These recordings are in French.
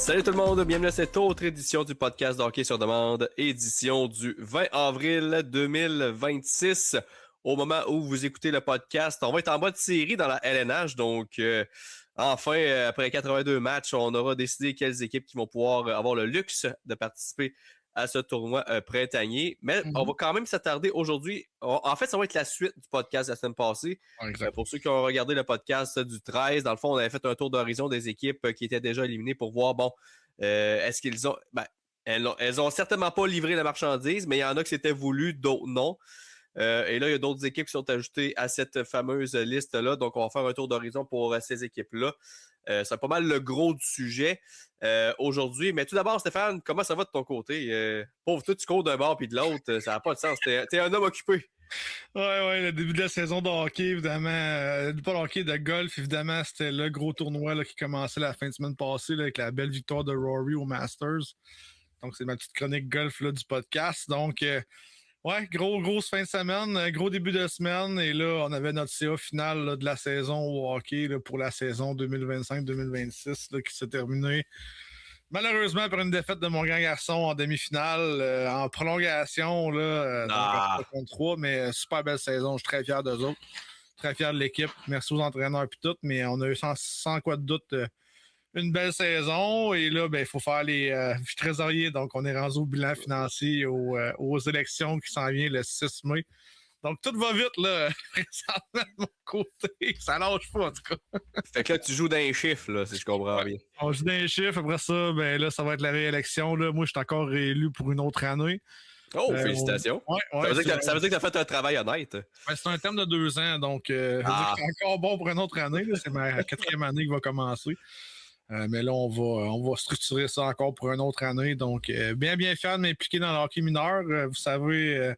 Salut tout le monde, bienvenue à cette autre édition du podcast d'Hockey sur demande, édition du 20 avril 2026. Au moment où vous écoutez le podcast, on va être en mode série dans la LNH, donc enfin, après 82 matchs, on aura décidé quelles équipes qui vont pouvoir avoir le luxe de participer à ce tournoi printanier. Mais on va quand même s'attarder aujourd'hui. En fait, ça va être la suite du podcast de la semaine passée. Pour ceux qui ont regardé le podcast du 13, dans le fond, on avait fait un tour d'horizon des équipes qui étaient déjà éliminées pour voir, est-ce qu'ils ont... elles ont certainement pas livré la marchandise, mais il y en a qui s'étaient voulu, d'autres non. Et là, il y a d'autres équipes qui sont ajoutées à cette fameuse liste-là. Donc, on va faire un tour d'horizon pour ces équipes-là. C'est pas mal le gros du sujet aujourd'hui. Mais tout d'abord, Stéphane, comment ça va de ton côté? Pauvre toi, tu cours d'un bord puis de l'autre. Ça n'a pas de sens. T'es un homme occupé. Ouais, le début de la saison de hockey, évidemment. Pas de hockey, de golf, évidemment, c'était le gros tournoi là, qui commençait la fin de semaine passée là, avec la belle victoire de Rory au Masters. Donc, c'est ma petite chronique golf là, du podcast. Donc, grosse fin de semaine, gros début de semaine. Et là, on avait notre CA finale là, de la saison au hockey là, pour la saison 2025-2026 là, qui s'est terminée. Malheureusement, par une défaite de mon grand garçon en demi-finale, en prolongation, là, donc contre 3, mais super belle saison. Je suis très fier d'eux autres. Très fier de l'équipe. Merci aux entraîneurs et tout, mais on a eu sans quoi de doute une belle saison. Et là, il faut faire je suis trésorier, donc on est rendu au bilan financier aux élections qui s'en viennent le 6 mai. Donc, tout va vite, là, présentement de mon côté. Ça lâche pas, en tout cas. Fait que là, tu joues dans les chiffres, là, si je comprends bien. On joue dans les chiffres. Après ça, là, ça va être la réélection. Là. Moi, je suis encore réélu pour une autre année. Oh, félicitations. Ça veut dire que tu as fait un travail honnête. C'est un terme de 2 ans, donc ça veut dire que c'est encore bon pour une autre année. Là. C'est ma 4e année qui va commencer. Mais là, on va structurer ça encore pour une autre année. Donc, bien fier de m'impliquer dans le hockey mineur. Vous savez...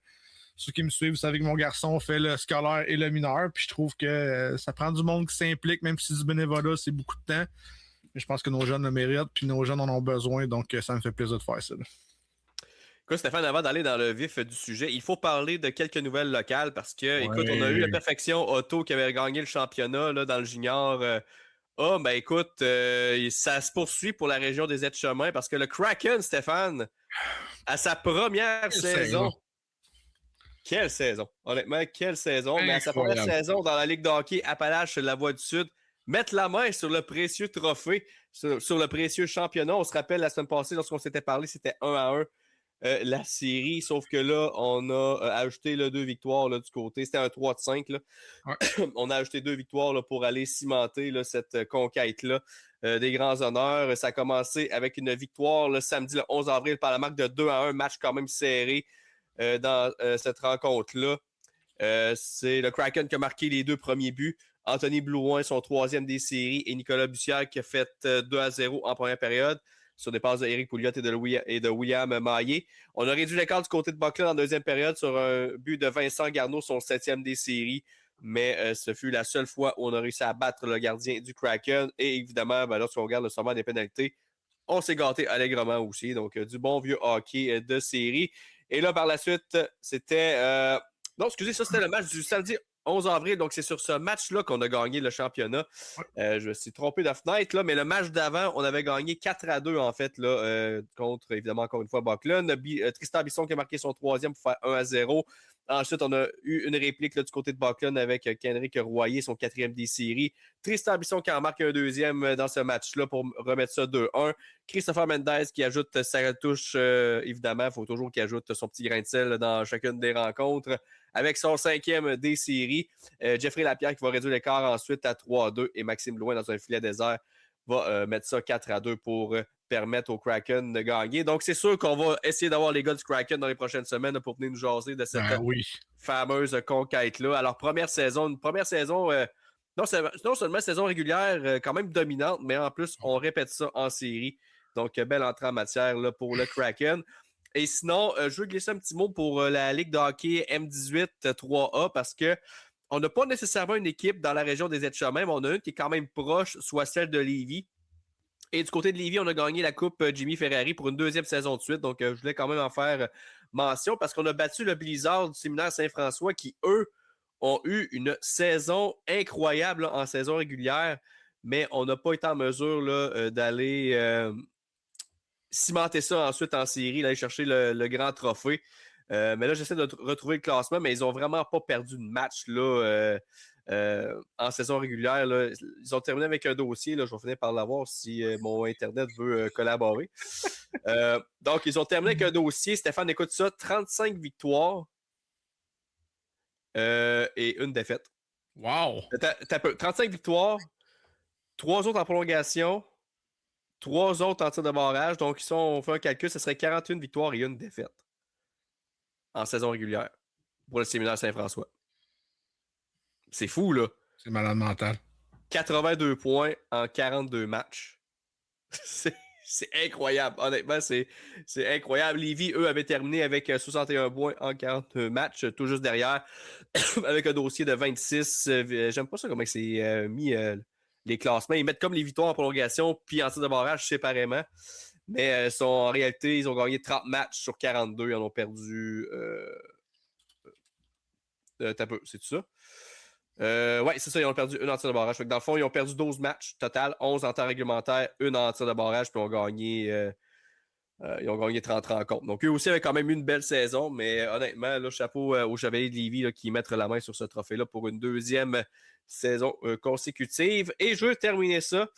Ceux qui me suivent, vous savez que mon garçon fait le scolaire et le mineur, puis je trouve que ça prend du monde qui s'implique, même si du bénévolat, c'est beaucoup de temps. Mais je pense que nos jeunes le méritent, puis nos jeunes en ont besoin, donc ça me fait plaisir de faire ça. Écoute, Stéphane, avant d'aller dans le vif du sujet, il faut parler de quelques nouvelles locales parce que, écoute, on a eu la Perfection Auto qui avait gagné le championnat là, dans le junior. Écoute, ça se poursuit pour la région des Aides-Chemins parce que le Kraken, Stéphane, à sa première saison. Quelle saison! Honnêtement, quelle saison! Incroyable. Mais à sa première saison dans la Ligue de hockey Appalaches-La Voie du Sud, mettre la main sur le précieux trophée, sur le précieux championnat. On se rappelle la semaine passée, lorsqu'on s'était parlé, c'était 1-1 la série, sauf que là, on a ajouté 2 victoires là, du côté. C'était un 3-5. Là. Ouais. On a ajouté 2 victoires là, pour aller cimenter là, cette conquête-là des grands honneurs. Ça a commencé avec une victoire le samedi le 11 avril par la marque de 2-1, match quand même serré. Dans cette rencontre-là. C'est le Kraken qui a marqué les 2 premiers buts. Anthony Blouin, son 3e des séries, et Nicolas Bussière qui a fait 2-0 en première période sur des passes d'Éric Pouliot et de William Maillé. On a réduit l'écart du côté de Buckland en deuxième période sur un but de Vincent Garneau, son 7e des séries. Mais ce fut la seule fois où on a réussi à battre le gardien du Kraken. Et évidemment, lorsqu'on regarde le sommet des pénalités, on s'est gâté allègrement aussi. Donc, du bon vieux hockey de série. Et là, par la suite, c'était... Non, excusez, ça, c'était le match du samedi 11 avril. Donc, c'est sur ce match-là qu'on a gagné le championnat. Je me suis trompé de fenêtre, là, mais le match d'avant, on avait gagné 4-2, en fait, là, contre, évidemment, encore une fois, Buckland. Tristan Bisson qui a marqué son 3e pour faire 1-0. Ensuite, on a eu une réplique là, du côté de Buckland avec Kenrick Royer, son 4e des séries. Tristan Bisson qui en marque un 2e dans ce match-là pour remettre ça 2-1. Christopher Mendez qui ajoute sa touche, évidemment, il faut toujours qu'il ajoute son petit grain de sel dans chacune des rencontres. Avec son 5e des séries. Jeffrey Lapierre qui va réduire l'écart ensuite à 3-2 et Maxime Blouin dans un filet désert va mettre ça 4-2 pour permettre au Kraken de gagner. Donc, c'est sûr qu'on va essayer d'avoir les gars du Kraken dans les prochaines semaines pour venir nous jaser de cette fameuse conquête-là. Alors, première saison, non seulement saison régulière quand même dominante, mais en plus, on répète ça en série. Donc, belle entrée en matière là, pour le Kraken. Et sinon, je veux glisser un petit mot pour la Ligue de hockey M18 3A parce que on n'a pas nécessairement une équipe dans la région des Aides-Chemins, mais on a une qui est quand même proche, soit celle de Lévis. Et du côté de Lévis, on a gagné la Coupe Jimmy Ferrari pour une 2e saison de suite. Donc, je voulais quand même en faire mention parce qu'on a battu le Blizzard du séminaire Saint-François qui, eux, ont eu une saison incroyable là, en saison régulière, mais on n'a pas été en mesure là, d'aller cimenter ça ensuite en série, aller chercher le grand trophée. Mais là, j'essaie de retrouver le classement, mais ils n'ont vraiment pas perdu de match là, en saison régulière. Là. Ils ont terminé avec un dossier. Là, je vais finir par l'avoir si mon Internet veut collaborer. Donc, ils ont terminé avec un dossier. Stéphane, écoute ça, 35 victoires et une défaite. Wow! 35 victoires, 3 autres en prolongation, 3 autres en tir de barrage. Donc, on fait un calcul, ce serait 41 victoires et une défaite en saison régulière pour le séminaire Saint-François. C'est fou, là. C'est malade mental. 82 points en 42 matchs. C'est incroyable. Honnêtement, c'est incroyable. Lévis, eux, avaient terminé avec 61 points en 42 matchs, tout juste derrière, avec un dossier de 26. J'aime pas ça comment c'est mis les classements. Ils mettent comme les victoires en prolongation puis en tir de barrage séparément. Mais en réalité, ils ont gagné 30 matchs sur 42. Ils en ont perdu... t'as peu, c'est tout ça? Oui, c'est ça, ils ont perdu une en tir de barrage. Fait que dans le fond, ils ont perdu 12 matchs total, 11 en temps réglementaire, une en tir de barrage, puis ils ont gagné 30 rencontres. Donc, eux aussi avaient quand même eu une belle saison, mais honnêtement, là, chapeau aux Chevaliers de Lévis là, qui mettent la main sur ce trophée-là pour une deuxième saison consécutive. Et je veux terminer ça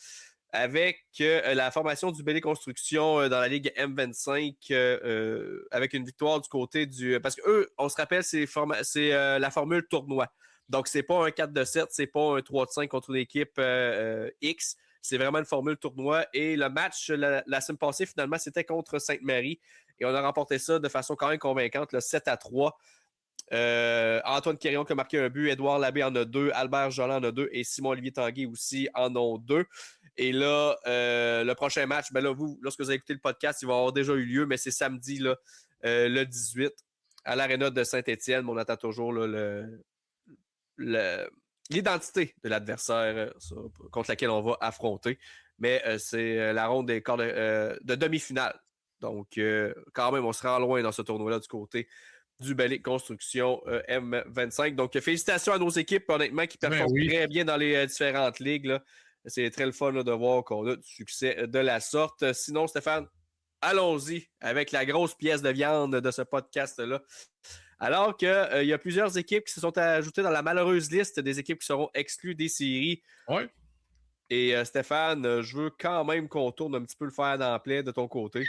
avec la formation du Bellé Construction dans la Ligue M25 avec une victoire du côté du... Parce qu'eux, on se rappelle, c'est la formule tournoi. Donc, c'est pas un 4-7, c'est pas un 3-5 contre une équipe X. C'est vraiment une formule tournoi. Et le match, la semaine passée, finalement, c'était contre Sainte-Marie. Et on a remporté ça de façon quand même convaincante, le 7-3. Antoine Quérion qui a marqué un but, Édouard Labbé en a 2, Albert Jolant en a 2 et Simon-Olivier Tanguay aussi en ont 2. Et là, le prochain match, ben là, vous, lorsque vous avez écouté le podcast, il va avoir déjà eu lieu, mais c'est samedi, là, le 18, à l'Aréna de Saint-Étienne. On attend toujours là, l'identité de l'adversaire contre laquelle on va affronter. Mais c'est la ronde des quarts de demi-finale. Donc, quand même, on se rend loin dans ce tournoi-là du côté du Bellé Construction M25. Donc, félicitations à nos équipes, honnêtement, qui performent très bien dans les différentes ligues. Là. C'est très le fun là, de voir qu'on a du succès de la sorte. Sinon, Stéphane, allons-y avec la grosse pièce de viande de ce podcast-là. Alors qu'il y a plusieurs équipes qui se sont ajoutées dans la malheureuse liste des équipes qui seront exclues des séries. Ouais. Et Stéphane, je veux quand même qu'on tourne un petit peu le fer dans la plaie de ton côté.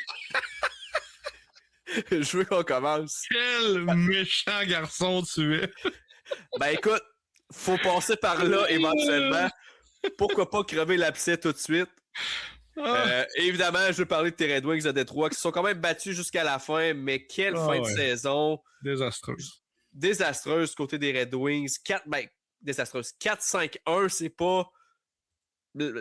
Je veux qu'on commence. Quel méchant garçon tu es! Ben écoute, faut passer par là éventuellement. Pourquoi pas crever l'abcès tout de suite? Évidemment, je veux parler de tes Red Wings de Détroit qui se sont quand même battus jusqu'à la fin, mais quelle fin de saison! Désastreuse. Désastreuse côté des Red Wings. Désastreuse. 4-5-1,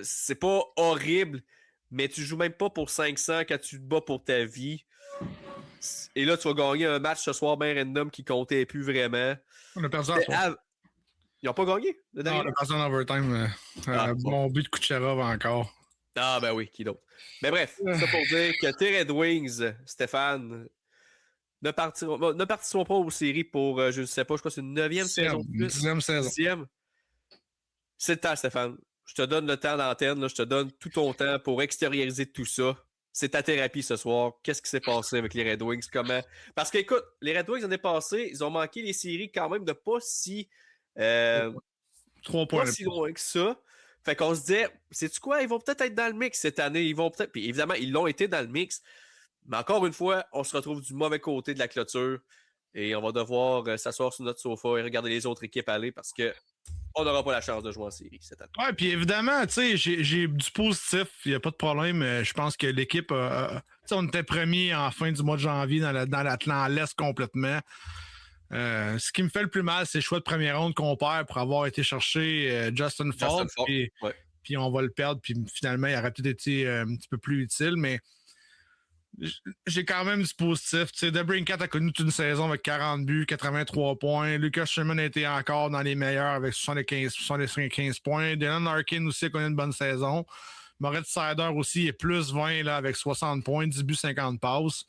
c'est pas horrible, mais tu joues même pas pour 500 quand tu te bats pour ta vie. Et là, tu vas gagner un match ce soir bien random qui comptait plus vraiment. On a perdu en soir. Ils n'ont pas gagné? Non, on a perdu en overtime. Mon but de Kucherov encore. Ah, ben oui, qui d'autre? Mais bref, ça pour dire que tes Red Wings, Stéphane, ne partiront pas aux séries pour, je ne sais pas, je crois que c'est une 9e saison de plus. 10e saison. 10e. C'est le temps, Stéphane. Je te donne le temps d'antenne, là, je te donne tout ton temps pour extérioriser tout ça. C'est ta thérapie ce soir. Qu'est-ce qui s'est passé avec les Red Wings? Comment? Parce que, écoute, les Red Wings l'année passée, ils ont manqué les séries quand même de pas si... 3 points. Pas si loin que ça. Fait qu'on se disait, sais-tu quoi? Ils vont peut-être être dans le mix cette année. Ils vont peut-être... Puis évidemment, ils l'ont été dans le mix. Mais encore une fois, on se retrouve du mauvais côté de la clôture. Et on va devoir s'asseoir sur notre sofa et regarder les autres équipes aller parce que on n'aura pas la chance de jouer en série cette année. Ouais, puis évidemment, tu sais, j'ai du positif, il n'y a pas de problème. Je pense que l'équipe, tu sais, on était premier en fin du mois de janvier dans l'Atlantique l'Est complètement. Ce qui me fait le plus mal, c'est le choix de première ronde qu'on perd pour avoir été chercher Justin Falk. Puis on va le perdre, puis finalement, il aurait peut-être été un petit peu plus utile, mais j'ai quand même du positif. Tu sais, DeBrincat a connu toute une saison avec 40 buts, 83 points. Lucas Sherman a été encore dans les meilleurs avec 75 points. Dylan Larkin aussi a connu une bonne saison. Moritz Seider aussi est plus 20 là, avec 60 points, 10 buts, 50 passes.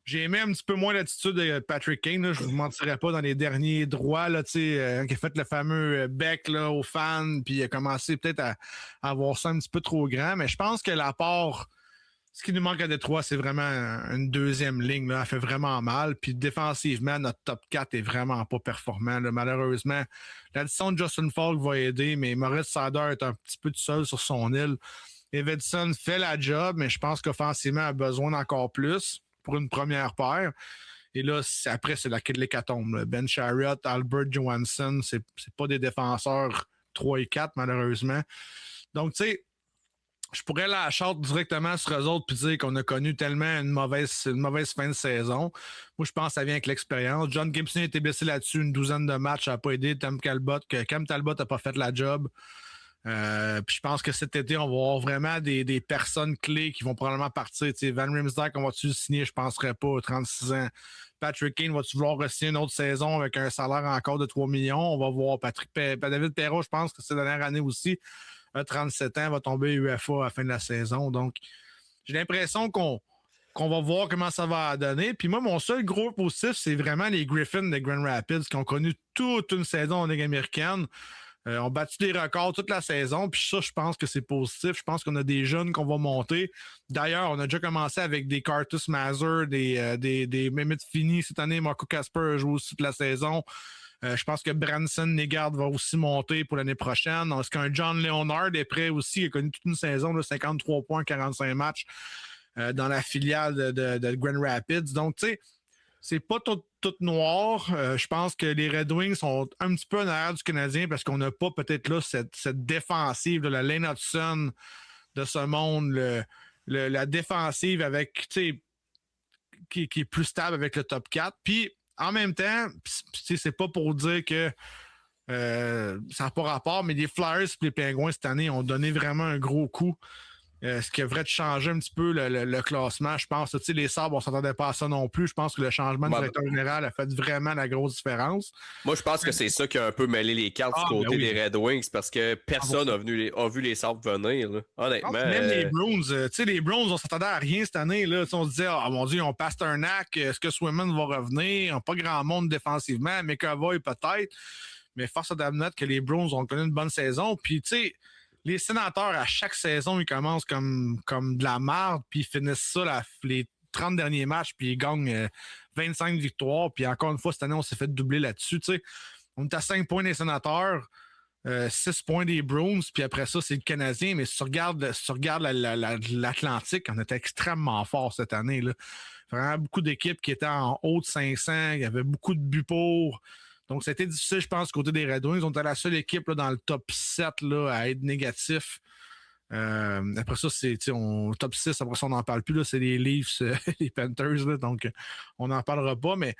J'ai aimé un petit peu moins l'attitude de Patrick Kane. Là. Je ne vous mentirais pas dans les derniers droits, là, qui a fait le fameux bec là, aux fans, puis il a commencé peut-être à avoir ça un petit peu trop grand. Mais je pense que l'apport Ce qui nous manque à Détroit, c'est vraiment une deuxième ligne. Là. Elle fait vraiment mal. Puis défensivement, notre top 4 est vraiment pas performant. Là. Malheureusement, l'addition de Justin Falk va aider, mais Maurice Sader est un petit peu tout seul sur son île. Evidson fait la job, mais je pense qu'offensivement, a besoin d'encore plus pour une première paire. Et là, après, c'est la quête de l'hécatombe. Ben Chariot, Albert Johansson, c'est pas des défenseurs 3 et 4, malheureusement. Donc, tu sais, je pourrais la charte directement sur eux autres puis dire qu'on a connu tellement une mauvaise fin de saison. Moi, je pense que ça vient avec l'expérience. John Gibson a été blessé là-dessus, une douzaine de matchs, ça n'a pas aidé. Cam Talbot n'a pas fait la job. Puis je pense que cet été, on va avoir vraiment des personnes clés qui vont probablement partir. T'sais, Van Riemsdyk, on va-tu le signer? Je ne penserais pas, 36 ans. Patrick Kane, va-tu vouloir re-signer une autre saison avec un salaire encore de 3 millions? On va voir. David Perrault, je pense que c'est la dernière année aussi. 37 ans, va tomber UFA à la fin de la saison. Donc, j'ai l'impression qu'on va voir comment ça va donner. Puis moi, mon seul gros positif, c'est vraiment les Griffins de Grand Rapids qui ont connu toute une saison en Ligue américaine. On battu des records toute la saison. Puis ça, je pense que c'est positif. Je pense qu'on a des jeunes qu'on va monter. D'ailleurs, on a déjà commencé avec des Curtis Mazur, des Mehmet Fini cette année. Marco Casper a joué aussi toute la saison. Je pense que Branson Negard va aussi monter pour l'année prochaine. Est-ce qu'un John Leonard est prêt aussi? Il a connu toute une saison de 53 points, 45 matchs dans la filiale de Grand Rapids. Donc, tu sais, c'est pas tout noir. Je pense que les Red Wings sont un petit peu en arrière du Canadien parce qu'on n'a pas peut-être là cette défensive, la Lane Hudson de ce monde, la défensive avec, tu sais, qui est plus stable avec le top 4. Puis, en même temps, c'est pas pour dire que ça n'a pas rapport, mais les Flyers et les Penguins cette année ont donné vraiment un gros coup. Ce qui devrait changer un petit peu le classement, je pense. Tu sais, les Sabres, on ne s'attendait pas à ça non plus. Je pense que le changement de directeur général a fait vraiment la grosse différence. Moi, je pense que c'est ça qui a un peu mêlé les cartes du côté des Red Wings parce que personne n'a vu les Sabres venir. Là. Honnêtement. Même les Bruins, tu sais, les Bruins, on s'attendait à rien cette année. Là. On se disait, oh mon Dieu, on passe Pasternak, est-ce que Swayman va revenir? Pas grand monde défensivement, McAvoy peut-être. Mais force à d'admettre que les Bruins ont connu une bonne saison. Puis, tu sais, les Sénateurs, à chaque saison, ils commencent comme de la merde, puis ils finissent ça les 30 derniers matchs, puis ils gagnent 25 victoires. Puis encore une fois, cette année, on s'est fait doubler là-dessus. T'sais. On est à 5 points des Sénateurs, 6 points des Bruins, puis après ça, c'est le Canadien. Mais si tu regardes l'Atlantique, on était extrêmement fort cette année. Là. Vraiment beaucoup d'équipes qui étaient en haut de 500, il y avait beaucoup de buts pour. Donc, c'était difficile, je pense, du côté des Red Wings. On était la seule équipe là, dans le top 7 là, à être négatif. Après ça, c'est top 6, après ça, on n'en parle plus. Là, c'est les Leafs, les Panthers. Là, donc, on n'en parlera pas. Mais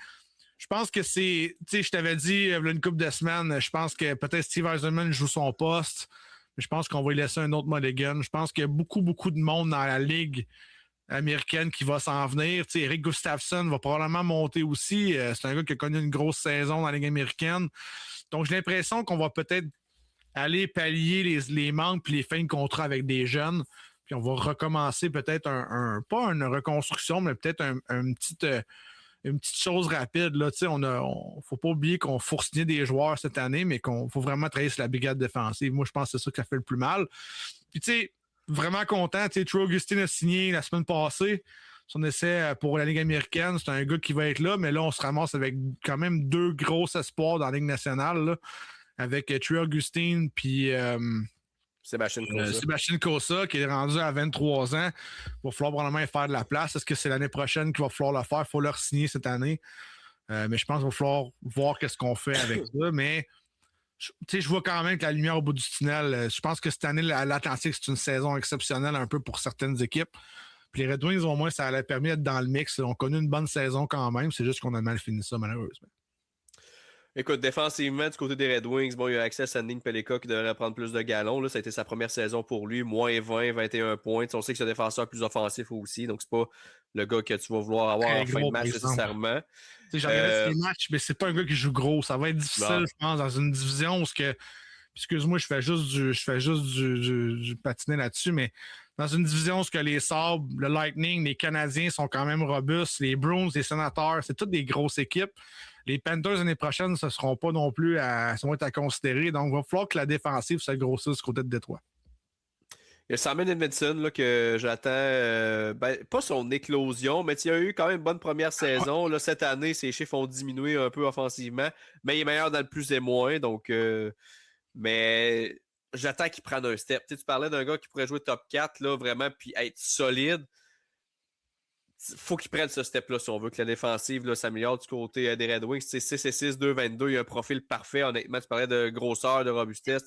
je pense que c'est... Tu sais, je t'avais dit, il y a une couple de semaines, je pense que peut-être Steve Eisenman joue son poste. Mais je pense qu'on va lui laisser un autre mulligan. Je pense qu'il y a beaucoup de monde dans la Ligue américaine qui va s'en venir. T'sais, Eric Gustafsson va probablement monter aussi. C'est un gars qui a connu une grosse saison dans la Ligue américaine. Donc, j'ai l'impression qu'on va peut-être aller pallier les manques et les fins de contrat avec des jeunes. Puis on va recommencer peut-être pas une reconstruction, mais peut-être une petite chose rapide. Là. Faut pas oublier qu'on faut signer des joueurs cette année, mais qu'on faut vraiment travailler sur la brigade défensive. Moi, je pense que c'est ça qui a fait le plus mal. Puis, tu sais, vraiment content. True Augustin a signé la semaine passée son essai pour la Ligue américaine. C'est un gars qui va être là, mais là, on se ramasse avec quand même 2 gros espoirs dans la Ligue nationale, là, avec True Augustin puis Sébastien Cossa, qui est rendu à 23 ans. Il va falloir probablement faire de la place. Est-ce que c'est l'année prochaine qu'il va falloir le faire? Il faut le signer cette année. Mais je pense qu'il va falloir voir qu'est-ce qu'on fait avec ça. Mais je vois quand même que la lumière au bout du tunnel. Je pense que cette année, l'Atlantique, c'est une saison exceptionnelle un peu pour certaines équipes. Puis les Red Wings, au moins, ça leur a permis d'être dans le mix. On a connu une bonne saison quand même. C'est juste qu'on a mal fini ça, malheureusement. Écoute, défensivement, du côté des Red Wings, bon, il y a accès à Sandin Pellikka qui devrait prendre plus de galons. Là. Ça a été sa première saison pour lui. Moins 20, 21 points. On sait que c'est un défenseur plus offensif aussi. Donc, c'est pas le gars que tu vas vouloir avoir en fin de match nécessairement. J'ai regardé ces matchs, mais c'est pas un gars qui joue gros. Ça va être difficile, je pense, dans une division où excuse-moi, je fais juste du patiné là-dessus, mais dans une division où les Sabres, le Lightning, les Canadiens sont quand même robustes, les Bruins, les Sénateurs, c'est toutes des grosses équipes. Les Panthers l'année prochaine, ce ne seront pas non plus à considérer. Donc, il va falloir que la défensive se grossisse du côté de Détroit. Il y a Simon Edmondson là, que j'attends, pas son éclosion, mais il a eu quand même une bonne première saison. Là, cette année, ses chiffres ont diminué un peu offensivement, mais il est meilleur dans le plus et moins. Donc, mais j'attends qu'il prenne un step. Tu parlais d'un gars qui pourrait jouer top 4, là, vraiment, puis être solide. Faut qu'il prenne ce step-là si on veut que la défensive là, s'améliore du côté des Red Wings. 6 et 6, 2-22, il y a un profil parfait. Honnêtement, tu parlais de grosseur, de robustesse.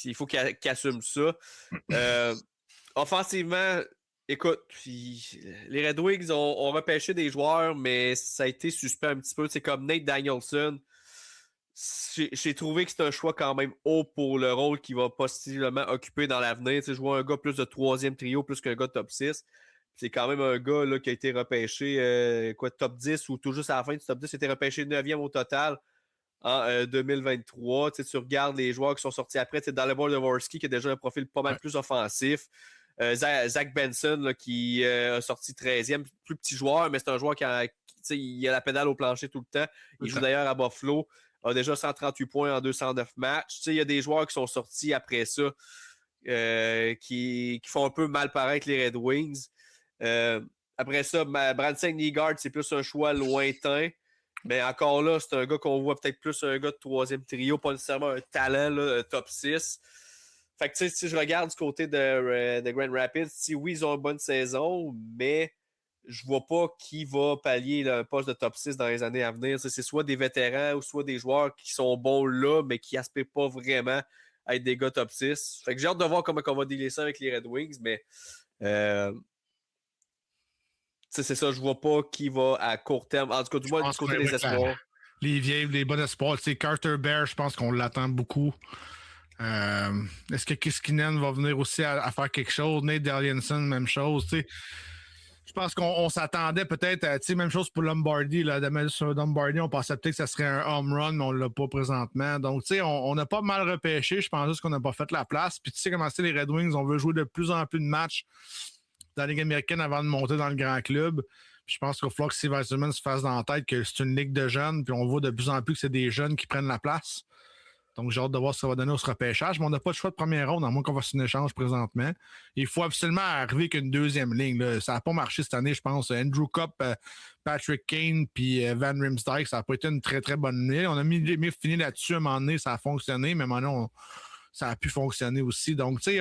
Il faut qu'il assume ça. Offensivement, écoute, les Red Wings ont repêché des joueurs, mais ça a été suspect un petit peu. C'est comme Nate Danielson. J'ai trouvé que c'est un choix quand même haut pour le rôle qu'il va possiblement occuper dans l'avenir. Je vois un gars plus de troisième trio, plus qu'un gars top 6. C'est quand même un gars là, qui a été repêché top 10 ou tout juste à la fin du top 10. Il a été repêché 9e au total en 2023. Tu regardes les joueurs qui sont sortis après. Dalibor Dvorsky qui a déjà un profil pas mal plus offensif. Zach Benson là, qui a sorti 13e. Plus petit joueur, mais c'est un joueur qui a la pédale au plancher tout le temps. Il joue d'ailleurs à Buffalo. A déjà 138 points en 209 matchs. Il y a des joueurs qui sont sortis après ça qui font un peu mal paraître les Red Wings. Après ça, Branson Nygaard, c'est plus un choix lointain. Mais encore là, c'est un gars qu'on voit peut-être plus un gars de troisième trio, pas nécessairement un talent là, top 6. Fait que tu sais, si je regarde du côté de Grand Rapids, oui, ils ont une bonne saison, mais je vois pas qui va pallier un poste de top 6 dans les années à venir. C'est soit des vétérans ou soit des joueurs qui sont bons là, mais qui aspirent pas vraiment à être des gars top 6. Fait que j'ai hâte de voir comment on va dealer ça avec les Red Wings, mais c'est ça, je vois pas qui va à court terme. En tout cas, du moins, du côté des espoirs. Les bons espoirs. Tu sais, Carter Bear, je pense qu'on l'attend beaucoup. Est-ce que Kiskinen va venir aussi à faire quelque chose? Nate Danielson, même chose. Tu sais, je pense qu'on s'attendait peut-être à, même chose pour Lombardi. Là, sur Lombardi, on pensait peut-être que ça serait un home run, mais on l'a pas présentement. Donc, tu sais, on a pas mal repêché. Je pense juste qu'on n'a pas fait la place. Puis, tu sais comment c'est les Red Wings, on veut jouer de plus en plus de matchs dans la Ligue américaine avant de monter dans le grand club. Puis je pense qu'il va falloir que Steve Eisenman se fasse dans la tête que c'est une ligue de jeunes, puis on voit de plus en plus que c'est des jeunes qui prennent la place. Donc, j'ai hâte de voir ce que ça va donner au repêchage. Mais on n'a pas de choix de première ronde, à moins qu'on fasse un échange présentement. Il faut absolument arriver qu'une deuxième ligne. Là. Ça n'a pas marché cette année, je pense. Andrew Cup, Patrick Kane, puis Van Riemsdyk, ça n'a pas été une très, très bonne ligne. On a fini là-dessus à un moment donné, ça a fonctionné, mais maintenant, ça a pu fonctionner aussi. Donc, tu sais,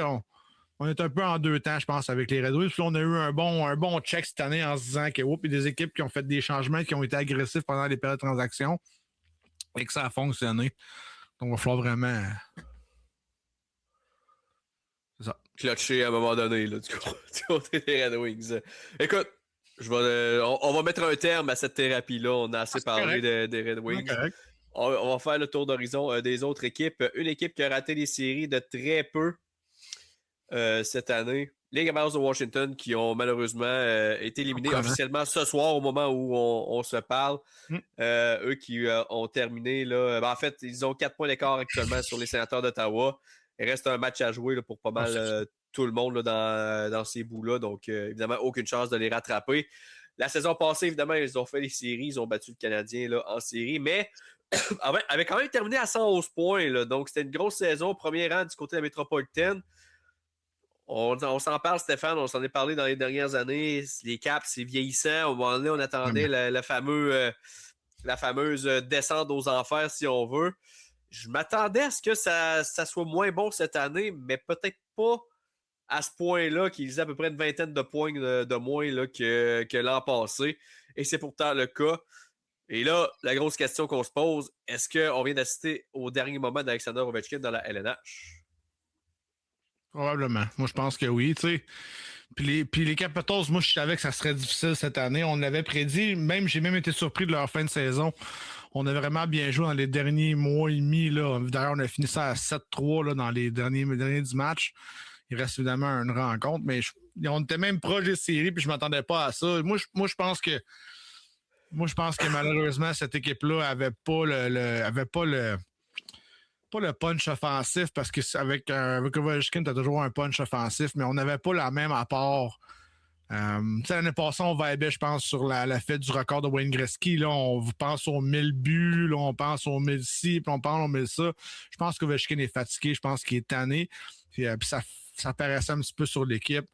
on est un peu en deux temps, je pense, avec les Red Wings. Puis là, on a eu un bon check cette année en se disant que il y a des équipes qui ont fait des changements, qui ont été agressifs pendant les périodes de transaction et que ça a fonctionné. Donc, il va falloir vraiment. C'est ça. Clutcher à un moment donné, là, du côté des Red Wings. Écoute, on va mettre un terme à cette thérapie-là. On a assez parlé des Red Wings. On va faire le tour d'horizon des autres équipes. Une équipe qui a raté les séries de très peu cette année. Les Capitals de Washington qui ont malheureusement été éliminés officiellement ce soir au moment où on se parle. Eux qui ont terminé, là, en fait, ils ont 4 points d'écart actuellement sur les Sénateurs d'Ottawa. Il reste un match à jouer là, pour pas mal tout le monde là, dans ces bouts-là. Donc, évidemment, aucune chance de les rattraper. La saison passée, évidemment, ils ont fait les séries. Ils ont battu le Canadien là, en série, mais avaient quand même terminé à 111 points. Là, donc, c'était une grosse saison. Premier rang du côté de la métropolitaine. On s'en parle, Stéphane, on s'en est parlé dans les dernières années. Les Caps, c'est vieillissant. Au moment donné, on attendait la fameuse descente aux enfers, si on veut. Je m'attendais à ce que ça soit moins bon cette année, mais peut-être pas à ce point-là, qu'ils aient à peu près une vingtaine de points de moins là, que l'an passé. Et c'est pourtant le cas. Et là, la grosse question qu'on se pose, est-ce qu'on vient d'assister au dernier moment d'Alexander Ovechkin dans la LNH? Probablement. Moi, je pense que oui, tu sais. Puis les Capitals, moi, je savais que ça serait difficile cette année. On l'avait prédit. J'ai même été surpris de leur fin de saison. On a vraiment bien joué dans les derniers mois et demi. Là. D'ailleurs, on a fini ça à 7-3 là, dans les derniers 10 matchs. Il reste évidemment une rencontre, mais on était même proche des séries, puis je ne m'attendais pas à ça. Moi, je pense que malheureusement, cette équipe-là avait pas le punch offensif, parce que avec Ovechkin, tu as toujours un punch offensif, mais on n'avait pas la même apport. L'année passée, on vibait, je pense, sur la fête du record de Wayne Gretzky. Là, on pense aux 1000 buts, là, on pense aux 1000 ci, puis on pense aux 1000 ça. Je pense qu'Ovechkin est fatigué, je pense qu'il est tanné. Puis ça ça paraissait un petit peu sur l'équipe.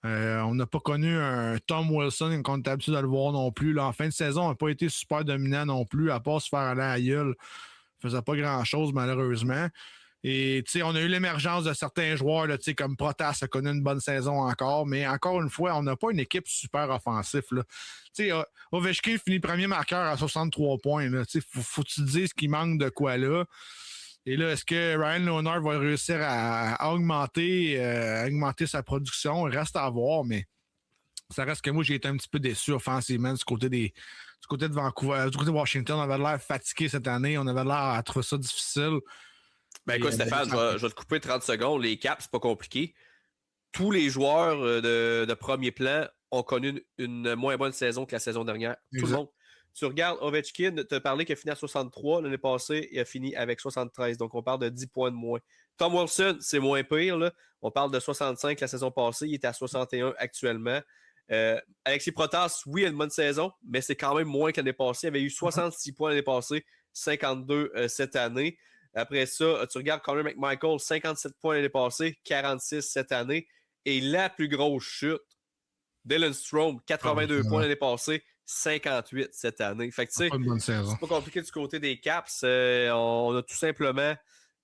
On n'a pas connu un Tom Wilson comme on est habitué de le voir non plus. Là, en fin de saison, on n'a pas été super dominant non plus, à part se faire aller à la gueule. Il ne faisait pas grand-chose, malheureusement. Et on a eu l'émergence de certains joueurs, là, comme Protas a connu une bonne saison encore, mais encore une fois, on n'a pas une équipe super offensive. Ovechkin finit premier marqueur à 63 points. Faut que tu te dises qu'il manque de quoi là. Et là, est-ce que Ryan Leonard va réussir à augmenter sa production? Reste à voir, mais ça reste que moi, j'ai été un petit peu déçu offensivement du côté de Vancouver, du côté de Washington. On avait l'air fatigué cette année. On avait l'air à trouver ça difficile. Ben écoute, Stéphane, je vais te couper 30 secondes. Les Caps, c'est pas compliqué. Tous les joueurs de premier plan ont connu une moins bonne saison que la saison dernière. Tout le monde. Tu regardes Ovechkin, tu as parlé qu'il a fini à 63 l'année passée, il a fini avec 73. Donc, on parle de 10 points de moins. Tom Wilson, c'est moins pire. Là. On parle de 65 la saison passée. Il est à 61 actuellement. Alexis Protas, oui, il a une bonne saison, mais c'est quand même moins que l'année passée. Il avait eu 66 points l'année passée, 52 cette année. Après ça, tu regardes Connor McMichael, 57 points l'année passée, 46 cette année. Et la plus grosse chute, Dylan Strome, 82 points l'année passée, 58 cette année. Fait que tu sais, c'est pas compliqué du côté des Caps. On a tout simplement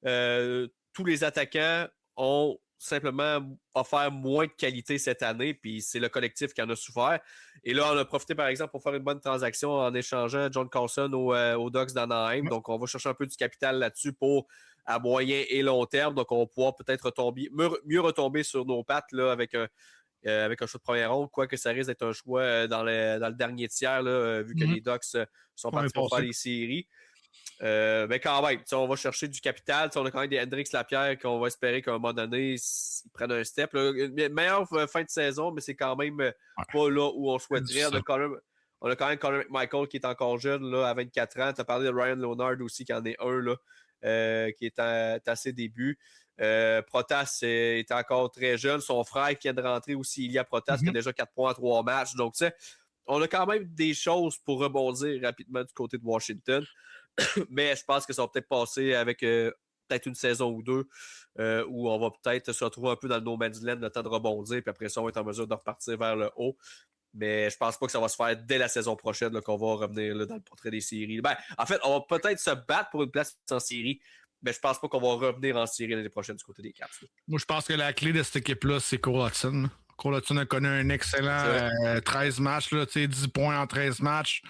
tous les attaquants ont simplement offert moins de qualité cette année, puis c'est le collectif qui en a souffert. Et là, on a profité, par exemple, pour faire une bonne transaction en échangeant John Carlson aux Ducks d'Anaheim. Donc, on va chercher un peu du capital là-dessus pour à moyen et long terme. Donc, on va pouvoir peut-être mieux retomber sur nos pattes là, avec un choix de première ronde, quoique ça risque d'être un choix dans le dernier tiers, là, vu que les Ducks sont partis pour faire les séries. Mais quand même, on va chercher du capital. On a quand même des Hendrix Lapierre qu'on va espérer qu'à un moment donné, ils prennent un step. Là. Une meilleure fin de saison, mais c'est quand même pas là où on souhaiterait. On a quand même Connor McMichael qui est encore jeune là, à 24 ans. Tu as parlé de Ryan Leonard aussi, qui en est un là, qui est à ses débuts. Protas est encore très jeune. Son frère qui vient de rentrer aussi, Ilya Protas, qui a déjà 4 points à 3 matchs. Donc, on a quand même des choses pour rebondir rapidement du côté de Washington. Mais je pense que ça va peut-être passer avec peut-être une saison ou deux où on va peut-être se retrouver un peu dans le no man's land, le temps de rebondir, puis après ça, on va être en mesure de repartir vers le haut. Mais je pense pas que ça va se faire dès la saison prochaine là, qu'on va revenir là, dans le portrait des séries. Ben, en fait, on va peut-être se battre pour une place en série, mais je pense pas qu'on va revenir en série l'année prochaine du côté des Caps. Moi, je pense que la clé de cette équipe-là, c'est Cole Hudson. Cole Hudson a connu un excellent 13 matchs, là, 10 points en 13 matchs,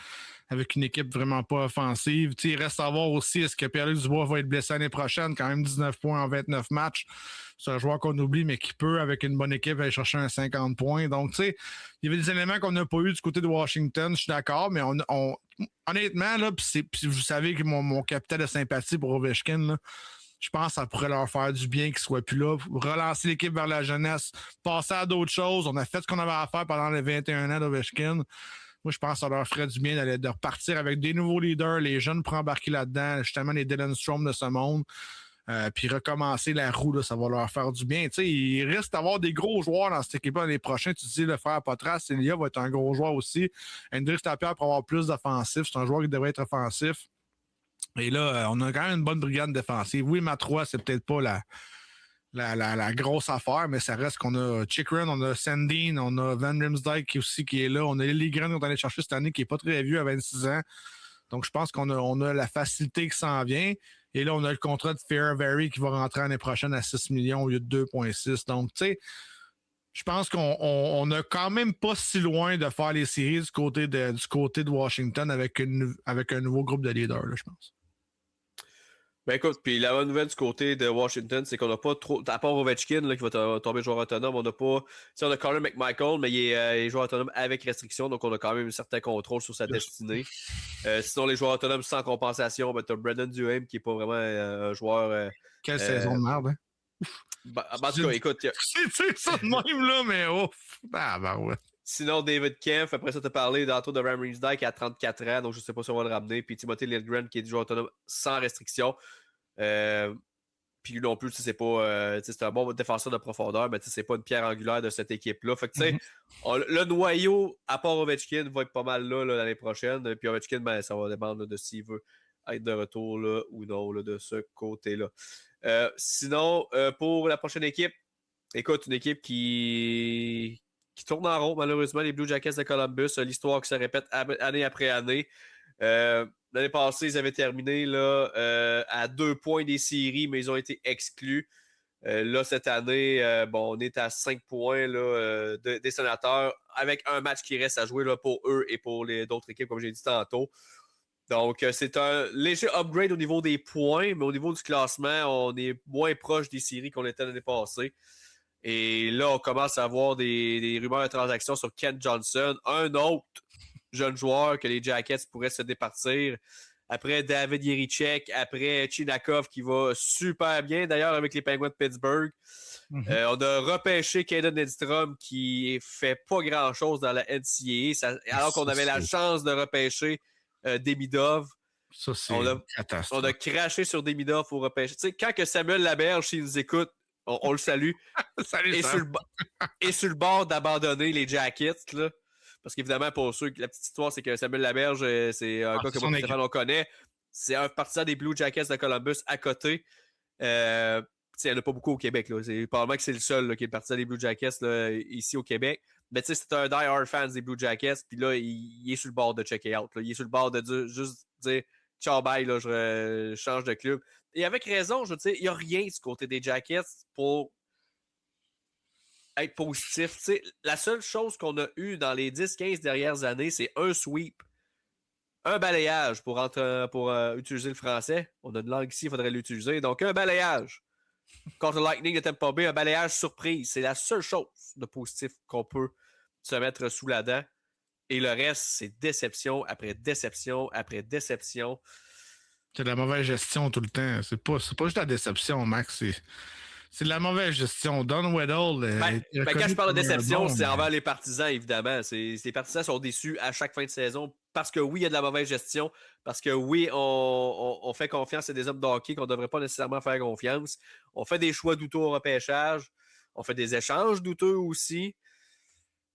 avec une équipe vraiment pas offensive. Il reste à voir aussi, est-ce que Pierre-Luc Dubois va être blessé l'année prochaine? Quand même 19 points en 29 matchs. C'est un joueur qu'on oublie, mais qui peut, avec une bonne équipe, aller chercher un 50 points. Donc, il y avait des éléments qu'on n'a pas eu du côté de Washington, je suis d'accord, mais honnêtement, là, puis vous savez que mon capital de sympathie pour Ovechkin, là, je pense que ça pourrait leur faire du bien qu'ils ne soient plus là. Relancer l'équipe vers la jeunesse, passer à d'autres choses. On a fait ce qu'on avait à faire pendant les 21 ans d'Ovechkin. Moi, je pense que ça leur ferait du bien de repartir avec des nouveaux leaders, les jeunes pour embarquer là-dedans, justement les Dylan Strome de ce monde. Puis recommencer la roue, là, ça va leur faire du bien. T'sais, il risque d'avoir des gros joueurs dans cette équipe-là l'année prochaine. Tu dis, le frère Potras, Elia va être un gros joueur aussi. Hendrix Lapierre pour avoir plus d'offensif. C'est un joueur qui devrait être offensif. Et là, on a quand même une bonne brigade défensive. Oui, Matrois, c'est peut-être pas la grosse affaire, mais ça reste qu'on a Chikrin, on a Sandin, on a Van Riemsdyk qui est là. On a Liljegren qu'on est allé chercher cette année qui n'est pas très vieux à 26 ans. Donc, je pense qu'on a la facilité qui s'en vient. Et là, on a le contrat de Fairvary qui va rentrer l'année prochaine à 6 millions au lieu de 2,6. Donc, tu sais, je pense qu'on n'a quand même pas si loin de faire les séries du côté de Washington avec un nouveau groupe de leaders, là, je pense. Ben écoute, puis la bonne nouvelle du côté de Washington, c'est qu'on n'a pas trop, à part Ovechkin là, qui va tomber joueur autonome, on n'a pas, on a Connor McMichael, mais il est joueur autonome avec restriction, donc on a quand même un certain contrôle sur sa destinée. Sinon, les joueurs autonomes sans compensation, ben, tu as Brendan Duhaime qui n'est pas vraiment un joueur... Quelle saison de merde, hein? En tout cas, écoute... C'est ça de même, là, mais ouf! Ah, ben ouais. Sinon, David Kempf, après ça, tu as parlé d'Anto de Ryan Riemsdyk qui a 34 ans, donc je ne sais pas si on va le ramener. Puis Timothy Liljegren qui est du joueur autonome sans restriction. Puis lui non plus, c'est pas. C'est un bon défenseur de profondeur, mais c'est pas une pierre angulaire de cette équipe-là. Fait que tu sais, le noyau, à part Ovechkin, va être pas mal là l'année prochaine. Puis Ovechkin, ben, ça va dépendre de s'il veut être de retour là, ou non là, de ce côté-là. Sinon, pour la prochaine équipe, Écoute, une équipe qui tourne en rond, malheureusement, les Blue Jackets de Columbus. L'histoire qui se répète année après année. L'année passée, ils avaient terminé là, à 2 points des séries, mais ils ont été exclus. Là, cette année, on est à 5 points là, des Sénateurs, avec un match qui reste à jouer là, pour eux et pour d'autres équipes, comme j'ai dit tantôt. Donc, c'est un léger upgrade au niveau des points, mais au niveau du classement, on est moins proche des séries qu'on était l'année passée. Et là, on commence à avoir des rumeurs de transactions sur Kent Johnson, un autre jeune joueur que les Jackets pourraient se départir. Après David Jiricek, après Chinakov qui va super bien d'ailleurs avec les Penguins de Pittsburgh. On a repêché Caden Edstrom qui fait pas grand-chose dans la NCAA, alors qu'on avait la chance de repêcher Demidov. Ça, c'est catastrophe. On a craché sur Demidov pour repêcher. Tu sais, quand que Samuel Laberge, s'il nous écoute, on le salue. Salut, et sur le bord d'abandonner les Jackets, là. Parce qu'évidemment, pour ceux, la petite histoire, c'est que Samuel Laberge, c'est un gars que moi et Stéphane, on connaît. C'est un partisan des Blue Jackets de Columbus à côté. Il n'y en a pas beaucoup au Québec. Là. Probablement que c'est le seul là, qui est le partisan des Blue Jackets là, ici au Québec. Mais c'est un die-hard fan des Blue Jackets. Puis là, il est sur le bord de checker out. Là. Il est sur le bord de juste dire ciao, bye, là, je change de club. Et avec raison, je veux dire, il n'y a rien du côté des Jackets pour être positif. T'sais, la seule chose qu'on a eue dans les 10-15 dernières années, c'est un sweep, un balayage pour utiliser le français. On a une langue ici, il faudrait l'utiliser. Donc, un balayage contre le Lightning de Tampa Bay, un balayage surprise. C'est la seule chose de positif qu'on peut se mettre sous la dent. Et le reste, c'est déception après déception après déception. C'est de la mauvaise gestion tout le temps. C'est pas juste la déception, Max. C'est de la mauvaise gestion. Don Weddle. Quand je parle de déception, c'est envers les partisans, évidemment. Les partisans sont déçus à chaque fin de saison parce que oui, il y a de la mauvaise gestion, parce que oui, on fait confiance à des hommes de hockey qu'on ne devrait pas nécessairement faire confiance. On fait des choix douteux au repêchage. On fait des échanges douteux aussi.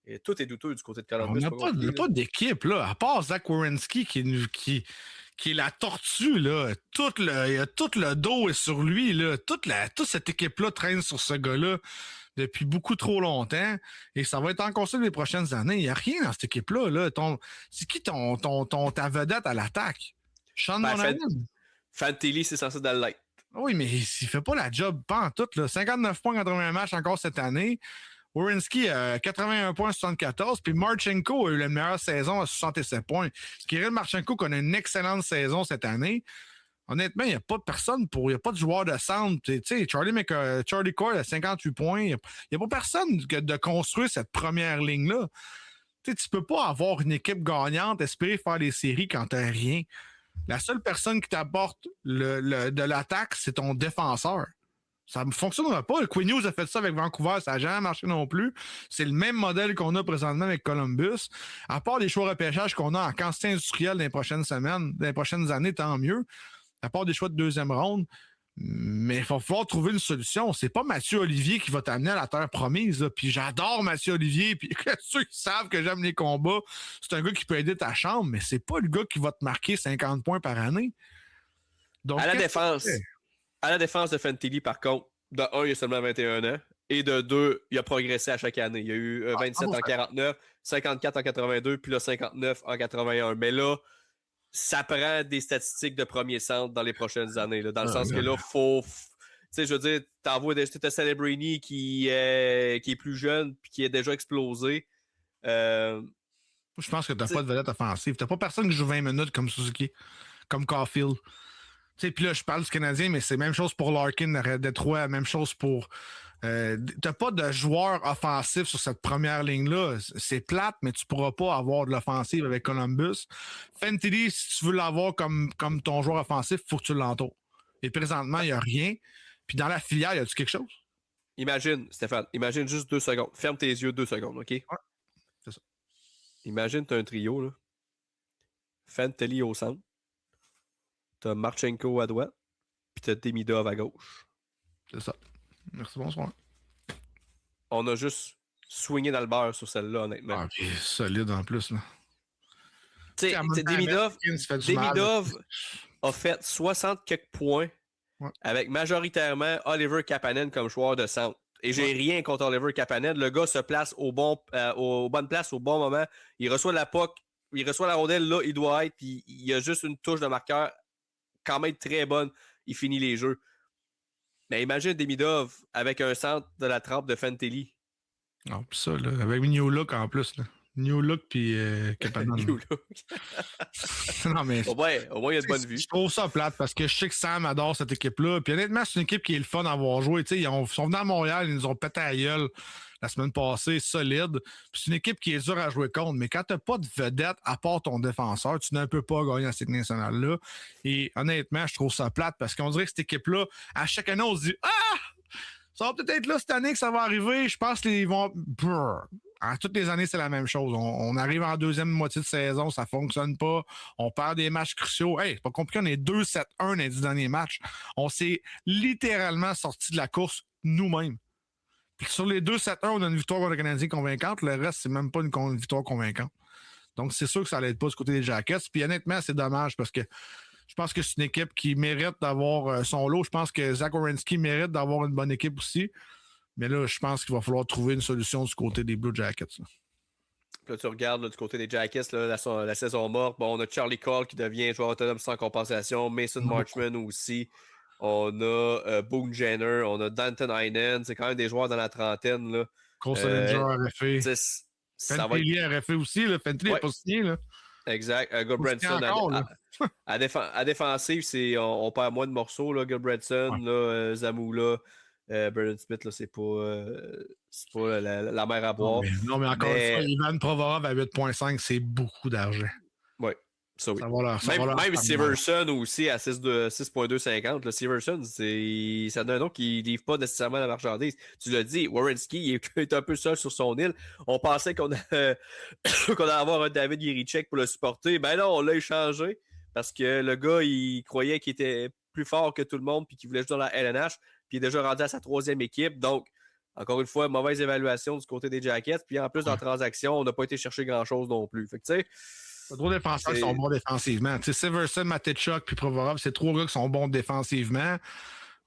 Et tout est douteux du côté de Columbus. On n'a pas d'équipe, là, à part Zach Werenski qui est la tortue, là. Tout le dos est sur lui, là. Toute cette équipe-là traîne sur ce gars-là depuis beaucoup trop longtemps. Et ça va être encore ça les prochaines années. Il n'y a rien dans cette équipe-là, là. C'est qui ta vedette à l'attaque? Sean Monahan? Fantilli, c'est censé dans le light. Oui, mais il fait pas la job, pas en tout, là. 59 points en 81 matchs encore cette année. Werenski a 81 points à 74, puis Marchenko a eu la meilleure saison à 67 points. Kirill Marchenko connaît une excellente saison cette année. Honnêtement, il n'y a pas de personne il n'y a pas de joueur de centre. Tu sais, Charlie Coyle a 58 points. Il n'y a pas personne de construire cette première ligne-là. Tu ne peux pas avoir une équipe gagnante, espérer faire des séries quand tu n'as rien. La seule personne qui t'apporte de l'attaque, c'est ton défenseur. Ça ne fonctionnera pas. Le Quinn Hughes a fait ça avec Vancouver, ça n'a jamais marché non plus. C'est le même modèle qu'on a présentement avec Columbus. À part les choix de repêchage qu'on a en quantité industrielle dans les prochaines semaines, dans les prochaines années, tant mieux. À part des choix de deuxième ronde. Mais il va falloir trouver une solution. C'est pas Mathieu Olivier qui va t'amener à la terre promise. Là. Puis j'adore Mathieu Olivier. Puis ceux qui savent que j'aime les combats, c'est un gars qui peut aider ta chambre, mais c'est pas le gars qui va te marquer 50 points par année. Donc, à la défense de Fantilli, par contre, de 1, il a seulement 21 ans. Et de 2, il a progressé à chaque année. Il y a eu 27 en 49, 54 en 82, puis là 59 en 81. Mais là, ça prend des statistiques de premier centre dans les prochaines années. Là, dans le sens que là, faut. Tu sais, je veux dire, t'envoies Celebrini qui est plus jeune puis qui est déjà explosé. Je pense que t'as pas de vedette offensive. T'as pas personne qui joue 20 minutes comme Suzuki, comme Caulfield. Puis là, je parle du Canadien, mais c'est la même chose pour Larkin à Détroit, même chose pour... t'as pas de joueur offensif sur cette première ligne-là. C'est plate, mais tu pourras pas avoir de l'offensive avec Columbus. Fantilli, si tu veux l'avoir comme ton joueur offensif, il faut que tu l'entoures. Et présentement, il n'y a rien. Puis dans la filière, y a-tu quelque chose? Imagine, Stéphane, imagine juste 2 secondes. Ferme tes yeux 2 secondes, OK? Ouais, c'est ça. Imagine, t'as un trio, là. Fantilli au centre. T'as Marchenko à droite, puis t'as Demidov à gauche. C'est ça. Merci, bonsoir. On a juste swingé dans le beurre sur celle-là, honnêtement. Ah, puis solide en plus, là. Tu sais, Demidov a fait 60 quelques points avec majoritairement Oliver Kapanen comme joueur de centre. Et j'ai rien contre Oliver Kapanen. Le gars se place aux bonnes places au bon moment. Il reçoit la puck, il reçoit la rondelle là, il doit être, puis il a juste une touche de marqueur quand même très bonne. Il finit les jeux. Mais imagine Demidov avec un centre de la trappe de Fantilli. Non, pis ça, là, avec New Look en plus. Là. New Look puis Kapanen. New Look. Non, mais au moins, il y a de bonne vue. Je trouve ça plate parce que je sais que Sam adore cette équipe-là. Puis honnêtement, c'est une équipe qui est le fun à avoir joué. Ils sont venus à Montréal, ils nous ont pété à la gueule la semaine passée, solide. Puis c'est une équipe qui est dure à jouer contre. Mais quand tu n'as pas de vedette à part ton défenseur, tu ne peux pas gagner à cette nationale-là. Et honnêtement, je trouve ça plate parce qu'on dirait que cette équipe-là, à chaque année, on se dit « Ah! Ça va peut-être être là cette année que ça va arriver. Je pense qu'ils vont... » toutes les années, c'est la même chose. On arrive en deuxième moitié de saison, ça fonctionne pas. On perd des matchs cruciaux. Hey, c'est pas compliqué, on est 2-7-1 dans les 10 derniers matchs. On s'est littéralement sorti de la course nous-mêmes. Puis sur les 2-7-1, on a une victoire contre le Canadien convaincante. Le reste, c'est même pas une victoire convaincante. Donc, c'est sûr que ça l'aide pas du côté des Jackets. Puis honnêtement, c'est dommage parce que je pense que c'est une équipe qui mérite d'avoir son lot. Je pense que Zach Werenski mérite d'avoir une bonne équipe aussi. Mais là, je pense qu'il va falloir trouver une solution du côté des Blue Jackets. Là, tu regardes là, du côté des Jackets, là, la saison morte. Bon, on a Charlie Cole qui devient joueur autonome sans compensation. Mason Marchman aussi. On a Boone Jenner. On a Danton Heinen. C'est quand même des joueurs dans la trentaine. Là. Cole Sillinger RFA. Fentley RFA aussi. Fentley n'est pas signé. Là. Exact. Gilbranson. À défensive, on perd moins de morceaux. Gilbranson, Zamula. Brandon Smith, là, c'est pas la mer à boire. Non, mais encore une fois, Ivan Provorov à 8,5, c'est beaucoup d'argent. Oui, ça oui. Même Severson aussi à 6,250. Severson, ça donne un nom qui ne livre pas nécessairement la marchandise. Tu l'as dit, Werenski il est un peu seul sur son île. On pensait qu'on allait avoir un David Jiricek pour le supporter. Ben non, on l'a échangé parce que le gars, il croyait qu'il était plus fort que tout le monde puis qu'il voulait jouer dans la LNH. Puis il est déjà rendu à sa 3e équipe. Donc, encore une fois, mauvaise évaluation du côté des Jackets. Puis en plus, dans la transaction, on n'a pas été chercher grand-chose non plus. Fait que, tu sais... Les 3 défenseurs qui sont bons défensivement. Tu sais, Severson, Matechuk puis Provorov, c'est 3 gars qui sont bons défensivement.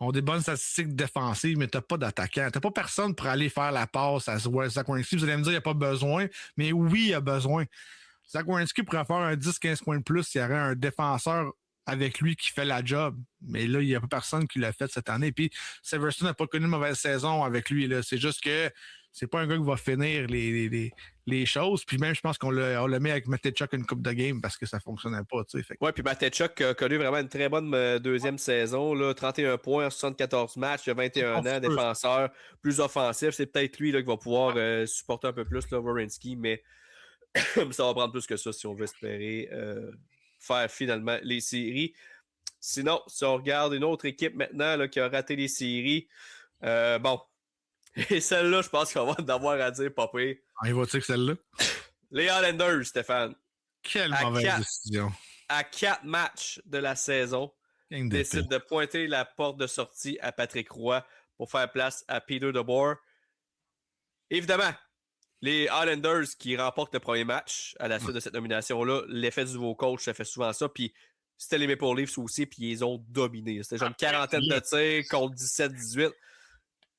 Ont des bonnes statistiques défensives, mais t'as pas d'attaquant. T'as pas personne pour aller faire la passe à Zach Werenski. Vous allez me dire qu'il n'y a pas besoin. Mais oui, il y a besoin. Zach Werenski pourrait faire un 10-15 points de plus s'il y avait un défenseur avec lui qui fait la job. Mais là, il n'y a pas personne qui l'a fait cette année. Puis Severson n'a pas connu une mauvaise saison avec lui. Là. C'est juste que c'est pas un gars qui va finir les choses. Puis même, je pense qu'on le met avec Matechuk une coupe de game parce que ça ne fonctionnait pas. Oui, puis Matechuk a connu vraiment une très bonne deuxième saison. Là, 31 points en 74 matchs, il a 21 ans, défenseur plus offensif. C'est peut-être lui là, qui va pouvoir supporter un peu plus Werenski, mais ça va prendre plus que ça si on veut espérer faire finalement les séries. Sinon, si on regarde une autre équipe maintenant là, qui a raté les séries, bon, et celle-là, je pense qu'on va en avoir à dire, Popé. Il va-tu que celle-là? Les Islanders, Stéphane. Quelle mauvaise décision. À 4 matchs de la saison, décide de pointer la porte de sortie à Patrick Roy pour faire place à Peter DeBoer. Évidemment, les Islanders qui remportent le premier match à la suite de cette nomination-là, l'effet du nouveau coach, ça fait souvent ça. Puis c'était les Maple Leafs aussi, puis ils ont dominé. C'était genre une quarantaine de tirs contre 17-18.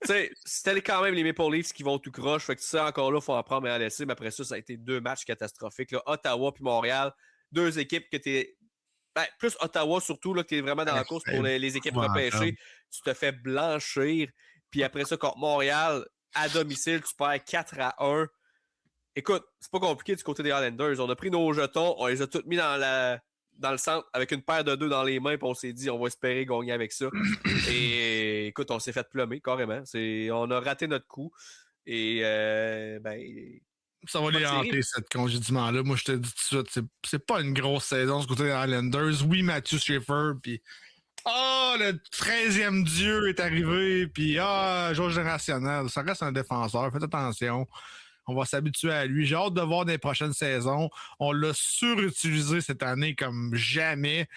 Tu sais, c'était quand même les Maple Leafs qui vont tout croche. Fait que ça, encore là, il faut en prendre et en laisser. Mais après ça, ça a été 2 matchs catastrophiques. Là. Ottawa puis Montréal, 2 équipes que t'es. Ben, plus Ottawa surtout, là, que t'es vraiment dans la course pour les équipes repêchées. Tu te fais blanchir. Puis après ça, contre Montréal, à domicile, tu perds 4-1. Écoute, c'est pas compliqué du côté des Islanders. On a pris nos jetons, on les a tous mis dans le centre avec une paire de 2 dans les mains, puis on s'est dit on va espérer gagner avec ça. Et écoute, on s'est fait plummer carrément. On a raté notre coup. Et ça va les hanter, cette congédiement-là. Moi, je te dis tout de suite, c'est pas une grosse saison du côté des Islanders. Oui, Matthew Schaefer, puis le 13e dieu est arrivé, puis joueur générationnel. Ça reste un défenseur, faites attention. On va s'habituer à lui. J'ai hâte de voir des prochaines saisons. On l'a surutilisé cette année comme jamais.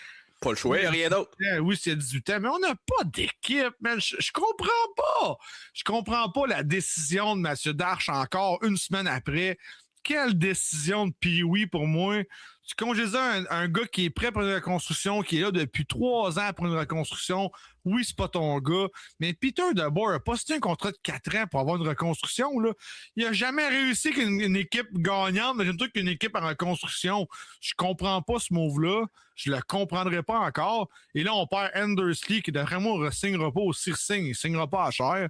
Pas le choix, rien d'autre. Oui, c'est 18 ans, mais on n'a pas d'équipe, man. Je comprends pas. Je comprends pas la décision de Mathieu Darche encore une semaine après quelle décision de Pee-wee pour moi. Tu congédies un gars qui est prêt pour une reconstruction, qui est là depuis 3 ans pour une reconstruction. Oui, c'est pas ton gars. Mais Peter DeBoer n'a pas signé un contrat de 4 ans pour avoir une reconstruction. Là. Il n'a jamais réussi qu'une équipe gagnante, mais j'ai truc qu'une équipe en reconstruction. Je comprends pas ce move-là. Je le comprendrai pas encore. Et là, on perd Andersley, qui d'après moi ne signera pas au Sirsing. Il ne signera pas à cher.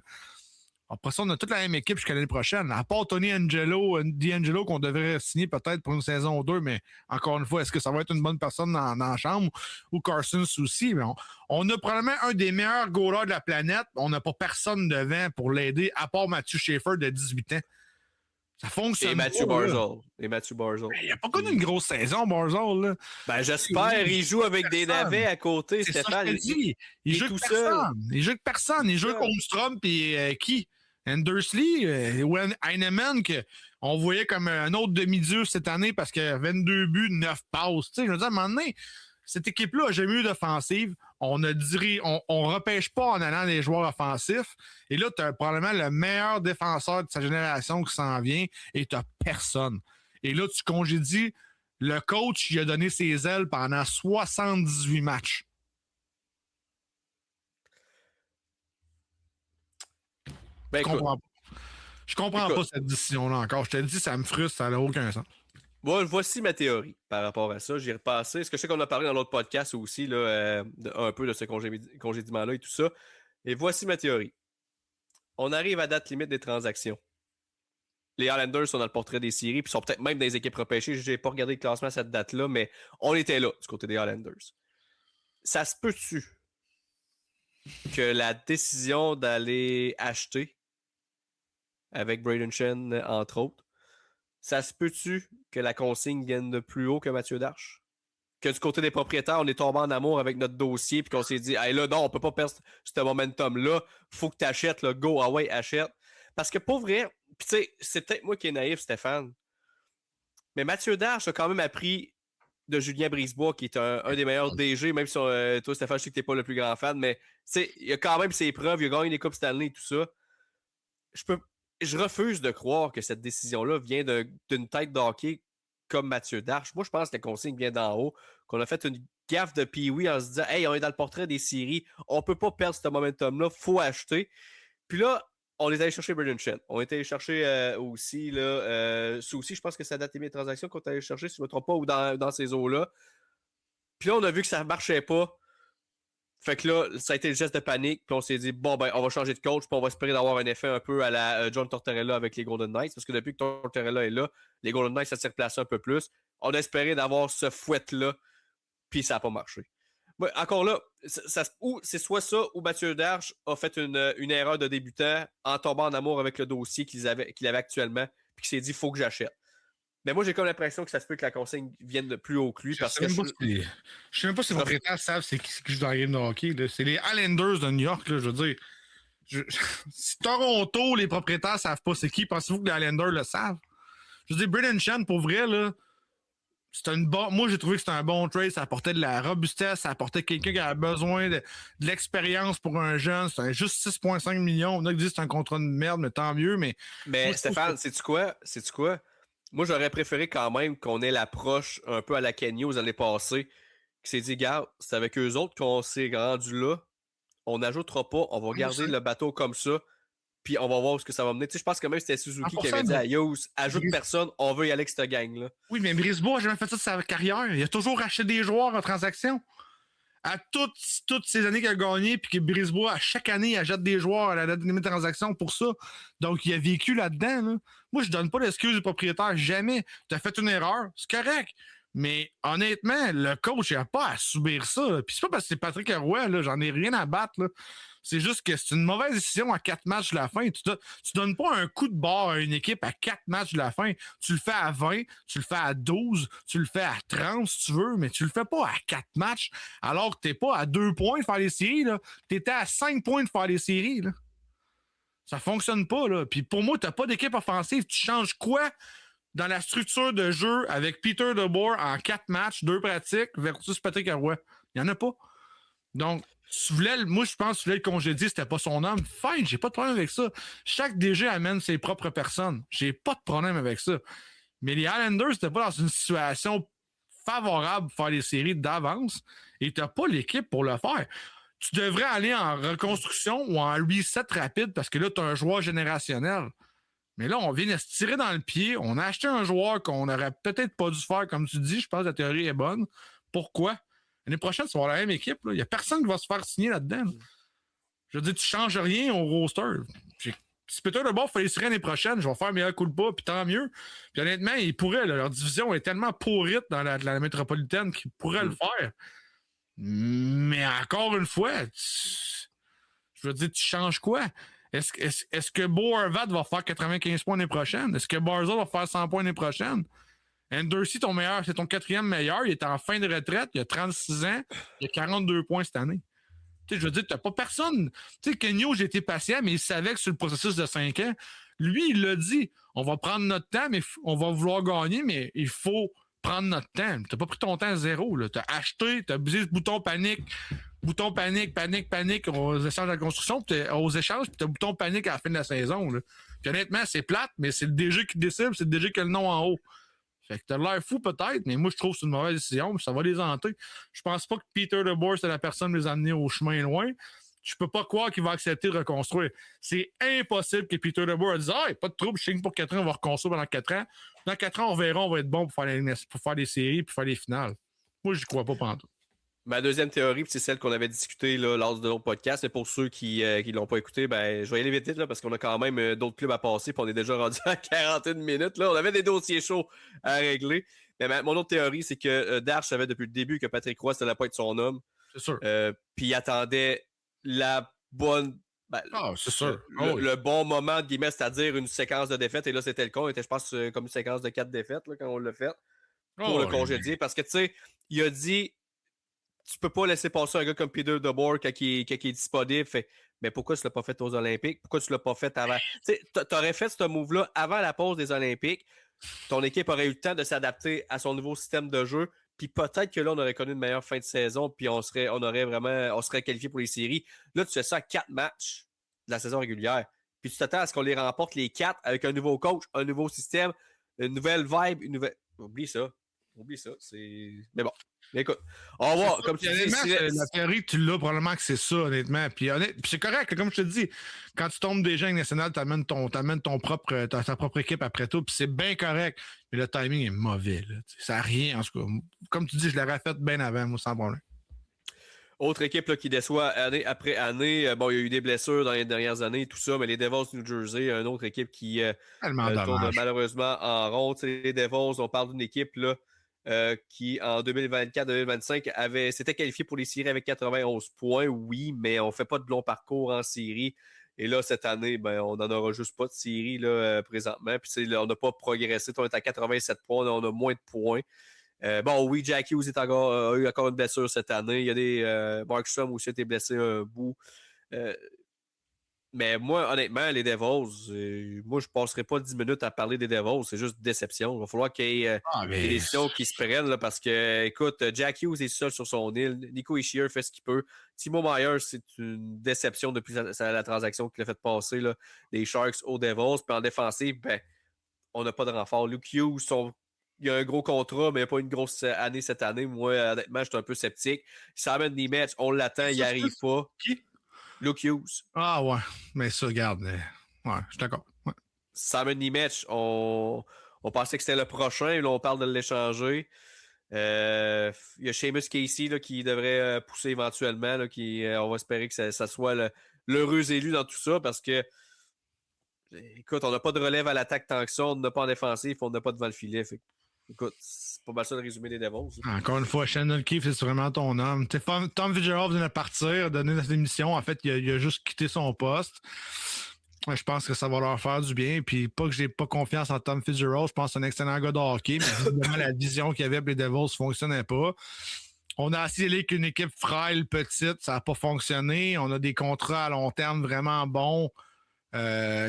Après ça, on a toute la même équipe jusqu'à l'année prochaine. À part Tony D'Angelo qu'on devrait signer peut-être pour une saison 2, mais encore une fois, est-ce que ça va être une bonne personne dans la chambre ou Carson Soucy? Mais on a probablement un des meilleurs goalers de la planète. On n'a pas personne devant pour l'aider, à part Matthew Schaefer de 18 ans. Ça fonctionne. Et Matthew Barzal. Il n'a pas connu une grosse saison, Barzal. Là. Ben, j'espère. Il joue avec des navets à côté, c'est Stéphane. Ça que je te dis. Il joue avec personne. Il joue avec personne. Il joue avec Holmstrom et qui? Andersley ou Heinemann, qu'on voyait comme un autre demi-dieu cette année parce que 22 buts, 9 passes. Tu sais, je veux dire, à un moment donné, cette équipe-là n'a jamais eu d'offensive. On repêche pas en allant des joueurs offensifs. Et là, tu as probablement le meilleur défenseur de sa génération qui s'en vient et tu n'as personne. Et là, tu congédies le coach qui a donné ses ailes pendant 78 matchs. Ben, je comprends pas cette décision-là encore. Je te dis, ça me frustre, ça n'a aucun sens. Bon, voici ma théorie par rapport à ça. J'y ai repassé. Ce que je sais qu'on a parlé dans l'autre podcast aussi, là, un peu de ce congédiement-là et tout ça. Et voici ma théorie. On arrive à date limite des transactions. Les Islanders sont dans le portrait des séries, puis sont peut-être même dans les équipes repêchées. Je n'ai pas regardé le classement à cette date-là, mais on était là, du côté des Islanders. Ça se peut-tu que la décision d'aller acheter avec Brayden Schenn, entre autres, ça se peut-tu que la consigne vienne de plus haut que Mathieu Darche? Que du côté des propriétaires, on est tombé en amour avec notre dossier puis qu'on s'est dit, hey, là, non, on peut pas perdre ce momentum-là. Faut que tu achètes, le go, ah ouais, achète. Parce que pour vrai, puis tu sais, c'est peut-être moi qui est naïf, Stéphane, mais Mathieu Darche a quand même appris de Julien Brisebois, qui est un des meilleurs DG, même si toi, Stéphane, je sais que t'es pas le plus grand fan, mais tu sais, il a quand même ses preuves, il a gagné les Coupes Stanley et tout ça. Je refuse de croire que cette décision-là vient d'une tête de hockey comme Mathieu Darche. Moi, je pense que la consigne vient d'en haut, qu'on a fait une gaffe de Pee-wee en se disant « Hey, on est dans le portrait des séries, on peut pas perdre ce momentum-là, faut acheter. » Puis là, on est allé chercher Brayden Schenn. On est allé chercher aussi, là, Soucy, je pense que ça date des transactions qu'on est allé chercher, si je ne me trompe pas, ou dans ces eaux-là. Puis là, on a vu que ça ne marchait pas. Fait que là, ça a été le geste de panique, puis on s'est dit, bon, ben, on va changer de coach, puis on va espérer d'avoir un effet un peu à la John Tortorella avec les Golden Knights, parce que depuis que Tortorella est là, les Golden Knights, ça s'est replacé un peu plus. On a espéré d'avoir ce fouet-là, puis ça n'a pas marché. Ouais, encore là, c'est soit ça, ou Mathieu Darche a fait une erreur de débutant en tombant en amour avec le dossier qu'il avait actuellement, puis qu'il s'est dit, il faut que j'achète. Mais moi, j'ai comme l'impression que ça se peut que la consigne vienne de plus haut que lui. Je sais même pas si les propriétaires savent c'est qui joue dans la game de hockey. Là. C'est les Islanders de New York, là, je veux dire. Si Toronto, les propriétaires savent pas c'est qui, pensez-vous que les Islanders le savent? Je veux dire, Brayden Schenn, pour vrai, là, moi, j'ai trouvé que c'était un bon trade. Ça apportait de la robustesse, ça apportait quelqu'un qui avait besoin de l'expérience pour un jeune. C'était juste 6,5 millions. On a dit que c'est un contrat de merde, mais tant mieux. Mais moi, Stéphane, sais-tu quoi? Moi, j'aurais préféré quand même qu'on ait l'approche un peu à la Kenny aux années passées, qui s'est dit, gars, c'est avec eux autres qu'on s'est rendu là. On n'ajoutera pas, on va garder le bateau comme ça, puis on va voir où ce que ça va mener. Tu sais, je pense que même c'était Suzuki qui avait dit à Yos, ajoute personne, on veut y aller avec cette gang-là. Oui, mais Brisebois n'a jamais fait ça de sa carrière. Il a toujours acheté des joueurs en transaction. À toutes ces années qu'il a gagné, puis que Brisebois, à chaque année, il achète des joueurs à la date de transaction pour ça. Donc, il a vécu là-dedans. Là. Moi, je donne pas l'excuse du propriétaire, jamais. Tu as fait une erreur, c'est correct. Mais honnêtement, le coach, il n'a pas à subir ça. Là. Puis c'est pas parce que c'est Patrick Roy, là, j'en ai rien à battre. Là. C'est juste que c'est une mauvaise décision à 4 matchs de la fin. Tu donnes pas un coup de barre à une équipe à 4 matchs de la fin. Tu le fais à 20, tu le fais à 12, tu le fais à 30 si tu veux, mais tu le fais pas à 4 matchs alors que t'es pas à 2 points de faire les séries. Tu étais à 5 points de faire les séries. Là. Ça fonctionne pas. Là. Puis pour moi, t'as pas d'équipe offensive. Tu changes quoi dans la structure de jeu avec Peter DeBoer en 4 matchs, 2 pratiques versus Patrick Roy? Il y en a pas. Donc, moi, je pense que tu voulais le congédier, c'était pas son homme. Fine, j'ai pas de problème avec ça. Chaque DG amène ses propres personnes. J'ai pas de problème avec ça. Mais les Islanders n'étaient pas dans une situation favorable pour faire les séries d'avance et tu n'as pas l'équipe pour le faire. Tu devrais aller en reconstruction ou en reset rapide parce que là, tu as un joueur générationnel. Mais là, on vient de se tirer dans le pied. On a acheté un joueur qu'on n'aurait peut-être pas dû faire, comme tu dis. Je pense que la théorie est bonne. Pourquoi? L'année prochaine, tu vas avoir la même équipe. Il n'y a personne qui va se faire signer là-dedans. Là. Je veux dire, tu ne changes rien au roster. Si Peter DeBoer fait les séries l'année prochaine, je vais faire meilleur coup de pas, puis tant mieux. Puis honnêtement, ils pourraient. Là, leur division est tellement pourrite dans la métropolitaine qu'ils pourraient le faire. Mais encore une fois, je veux dire, tu changes quoi? Est-ce que Bo Horvat va faire 95 points l'année prochaine? Est-ce que Barzal va faire 100 points l'année prochaine? Andercy, c'est ton 4e meilleur. Il est en fin de retraite. Il a 36 ans. Il a 42 points cette année. Tu sais, je veux dire, t'as pas personne. Tu sais, Kenyo, j'ai été patient, mais il savait que sur le processus de 5 ans, lui, il l'a dit. On va prendre notre temps, mais on va vouloir gagner, mais il faut prendre notre temps. T'as pas pris ton temps à zéro. Là. T'as acheté, t'as abusé ce bouton panique aux échanges de la construction, aux échanges, puis t'as bouton panique à la fin de la saison. Là. Puis honnêtement, c'est plate, mais c'est le DG qui décide, c'est le DG qui a le nom en haut. Fait que t'as l'air fou peut-être, mais moi je trouve que c'est une mauvaise décision, ça va les hanter. Je pense pas que Peter DeBoer, c'est la personne de les amener au chemin loin. Je peux pas croire qu'il va accepter de reconstruire. C'est impossible que Peter DeBoer dise « Ah, pas de trouble, je signe pour 4 ans, on va reconstruire pendant 4 ans. Dans 4 ans, on verra, on va être bon pour faire les séries et faire les finales. » Moi, je crois pas pendant tout. Ma deuxième théorie, c'est celle qu'on avait discutée là, lors de notre podcast. Mais pour ceux qui l'ont pas écouté, ben, je vais y aller vite là, parce qu'on a quand même d'autres clubs à passer. Puis on est déjà rendu à 41 minutes. Là. On avait des dossiers chauds à régler. Mais mon autre théorie, c'est que Darche savait depuis le début que Patrick Roy, ça n'allait pas être son homme. C'est sûr. Puis il attendait la bonne. Ben, c'est sûr. Le bon moment, de guillemets, c'est-à-dire une séquence de défaites. Et là, c'était le cas. On était, je pense, comme une séquence de 4 défaites là, quand on l'a fait. Pour le congédier. Parce que, tu sais, il a dit. Tu peux pas laisser passer un gars comme Peter DeBoer quand il est disponible. Fait, mais pourquoi tu l'as pas fait aux Olympiques? Pourquoi tu l'as pas fait avant? Tu aurais fait ce move-là avant la pause des Olympiques. Ton équipe aurait eu le temps de s'adapter à son nouveau système de jeu. Puis peut-être que là, on aurait connu une meilleure fin de saison. Puis on serait qualifié pour les séries. Là, tu fais ça à 4 matchs de la saison régulière. Puis tu t'attends à ce qu'on les remporte les 4 avec un nouveau coach, un nouveau système, une nouvelle vibe, une nouvelle. Oublie ça. Mais bon. Mais écoute, on va voir. Comme tu dis, la théorie, tu l'as probablement que c'est ça, honnêtement. Puis c'est correct, là, comme je te dis, quand tu tombes déjà en national, t'amènes ta propre équipe après tout, puis c'est bien correct. Mais le timing est mauvais. Là. Ça n'a rien, en tout cas. Comme tu dis, je l'aurais fait bien avant, moi, sans problème. Autre équipe là, qui déçoit année après année. Bon, il y a eu des blessures dans les dernières années et tout ça, mais les Devils du New Jersey, une autre équipe qui tourne malheureusement en rond. Les Devils, on parle d'une équipe là, qui, en 2024-2025, s'était qualifiée pour les séries avec 91 points, oui, mais on ne fait pas de long parcours en série. Et là, cette année, ben, on n'en aura juste pas de série là, présentement. Puis là, on n'a pas progressé. On est à 87 points, on a moins de points. Bon, oui, Jack Hughes a eu encore une blessure cette année. Il y a des Markstrom aussi a été blessé un bout. Mais moi, honnêtement, les Devils, moi, je ne passerai pas 10 minutes à parler des Devils. C'est juste déception. Il va falloir qu'il y ait des décisions qui se prennent là, parce que, écoute, Jack Hughes est seul sur son île. Nico Hischier fait ce qu'il peut. Timo Meier, c'est une déception depuis la transaction qu'il a fait passer là, des Sharks aux Devils. Puis en défensive, ben, on n'a pas de renfort. Luke Hughes, il y a un gros contrat, mais il n'y a pas une grosse année cette année. Moi, honnêtement, je suis un peu sceptique. Simon Nemec, on l'attend, il n'y arrive pas. Qui? Luke Hughes. Ah ouais, mais ça, regarde. Ouais, je suis d'accord. Ouais. Simon Nemec, on pensait que c'était le prochain. Là, on parle de l'échanger. Il y a Seamus Casey là, qui devrait pousser éventuellement. Là, on va espérer que ça soit l'heureux élu dans tout ça parce que écoute, on n'a pas de relève à l'attaque tant que ça. On n'a pas en défensif, on n'a pas devant le filet. Fait, écoute, c'est pas mal ça le résumé des Devils. Encore une fois, Shannon Keefe, c'est vraiment ton homme. Tom Fitzgerald vient de partir, donner sa démission. En fait, il a juste quitté son poste. Je pense que ça va leur faire du bien. Puis pas que j'ai pas confiance en Tom Fitzgerald. Je pense que c'est un excellent gars de hockey. Mais visiblement, la vision qu'il y avait pour les Devils ne fonctionnait pas. On a essayé avec une équipe frêle, petite. Ça n'a pas fonctionné. On a des contrats à long terme vraiment bons.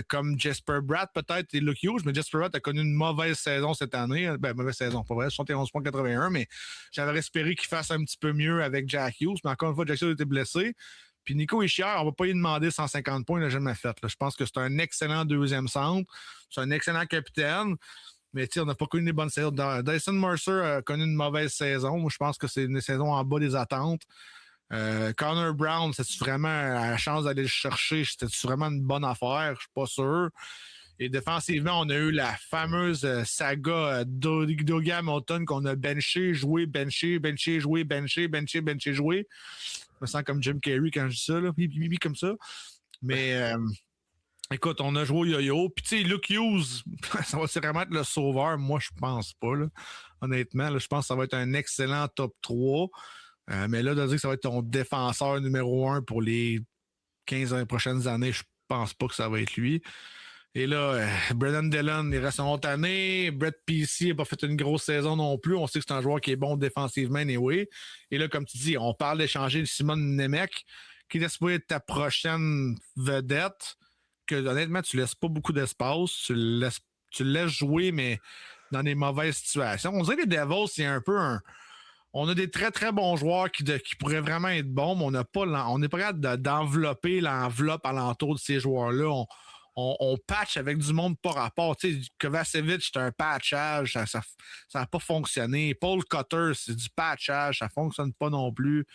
Comme Jesper Bratt peut-être et Luke Hughes, mais Jesper Bratt a connu une mauvaise saison cette année. Ben, mauvaise saison, pas vrai, 71,81, mais j'avais espéré qu'il fasse un petit peu mieux avec Jack Hughes, mais encore une fois, Jack Hughes a été blessé. Puis Nico Hischier, on va pas lui demander 150 points, il n'a jamais fait. Là. Je pense que c'est un excellent deuxième centre, c'est un excellent capitaine. Mais on n'a pas connu des bonnes saisons. Dyson Mercer a connu une mauvaise saison. Moi, je pense que c'est une saison en bas des attentes. Connor Brown, c'est-tu vraiment la chance d'aller le chercher? C'était-tu vraiment une bonne affaire? Je suis pas sûr. Et défensivement, on a eu la fameuse saga Dougie Hamilton qu'on a benché, joué, benché, joué, benché, joué. Je me sens comme Jim Carrey quand je dis ça, là. Comme ça. Mais écoute, on a joué au yo-yo. Puis tu sais, Luke Hughes, ça va vraiment être le sauveur. Moi, je pense pas, là. Honnêtement, là, je pense que ça va être un excellent top 3. Mais là, de dire que ça va être ton défenseur numéro 1 pour les 15 prochaines années, je pense pas que ça va être lui. Et là, Brendan Dillon, il reste en autre année. Brett Pesce n'a pas fait une grosse saison non plus. On sait que c'est un joueur qui est bon défensivement, anyway. Et là, comme tu dis, on parle d'échanger Simon Nemec, qui est supposé être ta prochaine vedette, que honnêtement, tu laisses pas beaucoup d'espace. Tu le laisses jouer, mais dans des mauvaises situations. On dirait que les Devils, c'est un peu un... On a des très, très bons joueurs qui pourraient vraiment être bons, mais on n'est pas capable d'envelopper l'enveloppe alentour de ces joueurs-là. On patch avec du monde par rapport. Tu sais, Kovacevic, c'est un patchage, ça n'a pas fonctionné. Paul Cotter, c'est du patchage, ça ne fonctionne pas non plus.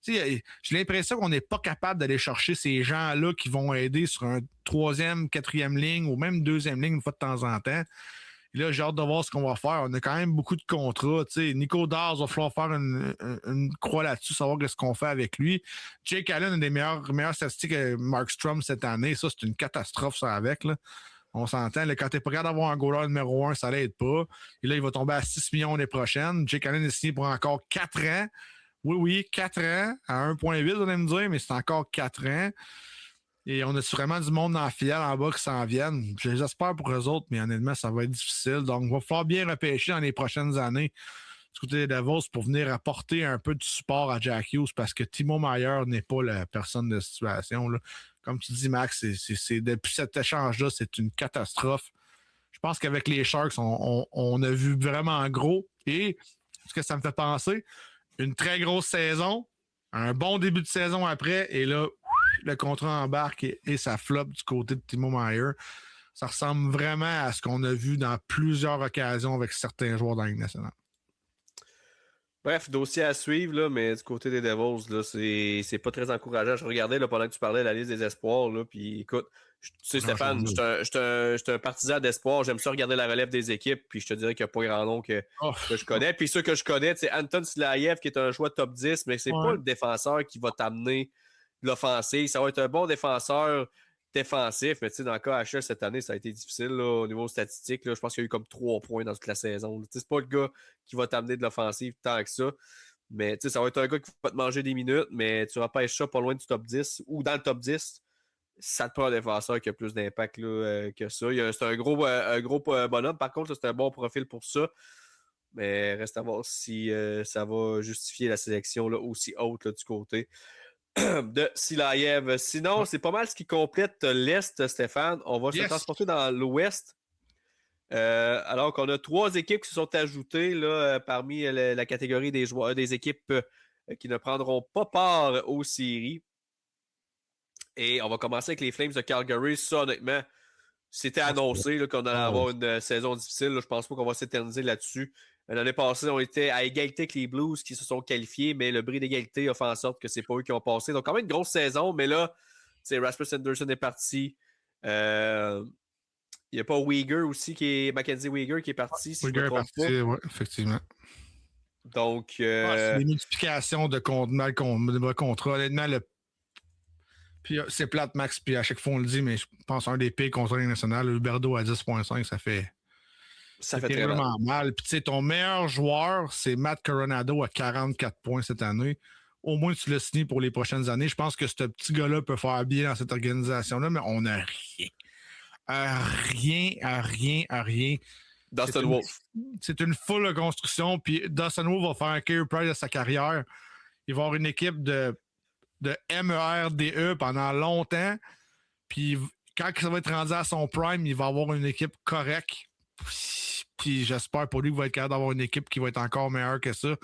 Tu sais, j'ai l'impression qu'on n'est pas capable d'aller chercher ces gens-là qui vont aider sur un 3e, 4e ligne ou même 2e ligne une fois de temps en temps. Et là, j'ai hâte de voir ce qu'on va faire. On a quand même beaucoup de contrats. T'sais. Nico Dawes, va falloir faire une croix là-dessus, savoir ce qu'on fait avec lui. Jake Allen a des meilleures statistiques que Markstrom cette année. Ça, c'est une catastrophe, ça, avec. Là. On s'entend. Là, quand t'es pas capable d'avoir un goaler numéro 1, ça l'aide pas. Et là, il va tomber à 6 millions l'année prochaine. Jake Allen est signé pour encore 4 ans. Oui, 4 ans. À 1,8, vous allez me dire, mais c'est encore 4 ans. Et on a vraiment du monde dans la filiale en bas qui s'en viennent. J'espère pour eux autres, mais honnêtement, ça va être difficile. Donc, il va falloir bien repêcher dans les prochaines années du côté des Devils pour venir apporter un peu de support à Jack Hughes parce que Timo Meier n'est pas la personne de situation. Là. Comme tu dis, Max, depuis cet échange-là, c'est une catastrophe. Je pense qu'avec les Sharks, on a vu vraiment gros. Et ce que ça me fait penser, une très grosse saison, un bon début de saison après, et là, le contrat embarque et ça floppe du côté de Timo Meier. Ça ressemble vraiment à ce qu'on a vu dans plusieurs occasions avec certains joueurs dans la Ligue nationale. Bref, dossier à suivre, là, mais du côté des Devils, là, c'est pas très encourageant. Je regardais là, pendant que tu parlais de la liste des espoirs, là, puis écoute, tu sais, Stéphane, je suis un partisan d'espoir. J'aime ça regarder la relève des équipes, puis je te dirais qu'il n'y a pas grand nom que je connais. Puis ceux que je connais, c'est Anton Silayev, qui est un choix top 10, mais c'est pas le défenseur qui va t'amener de l'offensive. Ça va être un bon défenseur défensif, mais tu sais, dans le cas HL cette année, ça a été difficile là, au niveau statistique. Là, je pense qu'il y a eu comme 3 points dans toute la saison. C'est pas le gars qui va t'amener de l'offensive tant que ça. Mais tu sais, ça va être un gars qui va te manger des minutes, mais tu repêches ça pas loin du top 10 ou dans le top 10. Ça te prend un défenseur qui a plus d'impact là, que ça. C'est un gros bonhomme. Par contre, c'est un bon profil pour ça. Mais reste à voir si ça va justifier la sélection là, aussi haute là, du côté de Silayev. Sinon, c'est pas mal ce qui complète l'Est, Stéphane. On va se transporter dans l'Ouest. Alors qu'on a 3 équipes qui se sont ajoutées là, parmi la catégorie des joueurs, des équipes qui ne prendront pas part aux séries. Et on va commencer avec les Flames de Calgary. Ça, honnêtement, c'était annoncé là, qu'on allait avoir une saison difficile. Là. Je pense pas qu'on va s'éterniser là-dessus. L'année passée, on était à égalité avec les Blues qui se sont qualifiés, mais le bris d'égalité a fait en sorte que c'est pas eux qui ont passé. Donc, quand même une grosse saison, mais là, Rasmus Anderson est parti. Il n'y a pas Weegar aussi, Mackenzie Weegar qui est parti. Si Weegar est parti, oui, effectivement. Donc. C'est des multiplications de contrats. Honnêtement, puis c'est plate, Max, puis à chaque fois on le dit, mais je pense un des pires contrats nationaux, Huberdeau à 10,5, ça fait très vraiment mal. Puis tu sais, ton meilleur joueur, c'est Matt Coronado à 44 points cette année. Au moins, tu l'as signé pour les prochaines années. Je pense que ce petit gars-là peut faire bien dans cette organisation-là, mais on n'a rien. Dustin Wolf. C'est une full construction, puis Dustin Wolf va faire un Carey Price de sa carrière. Il va avoir une équipe de MERDE pendant longtemps. Puis quand ça va être rendu à son prime, il va avoir une équipe correcte. Puis j'espère pour lui qu'il va être capable d'avoir une équipe qui va être encore meilleure que ça.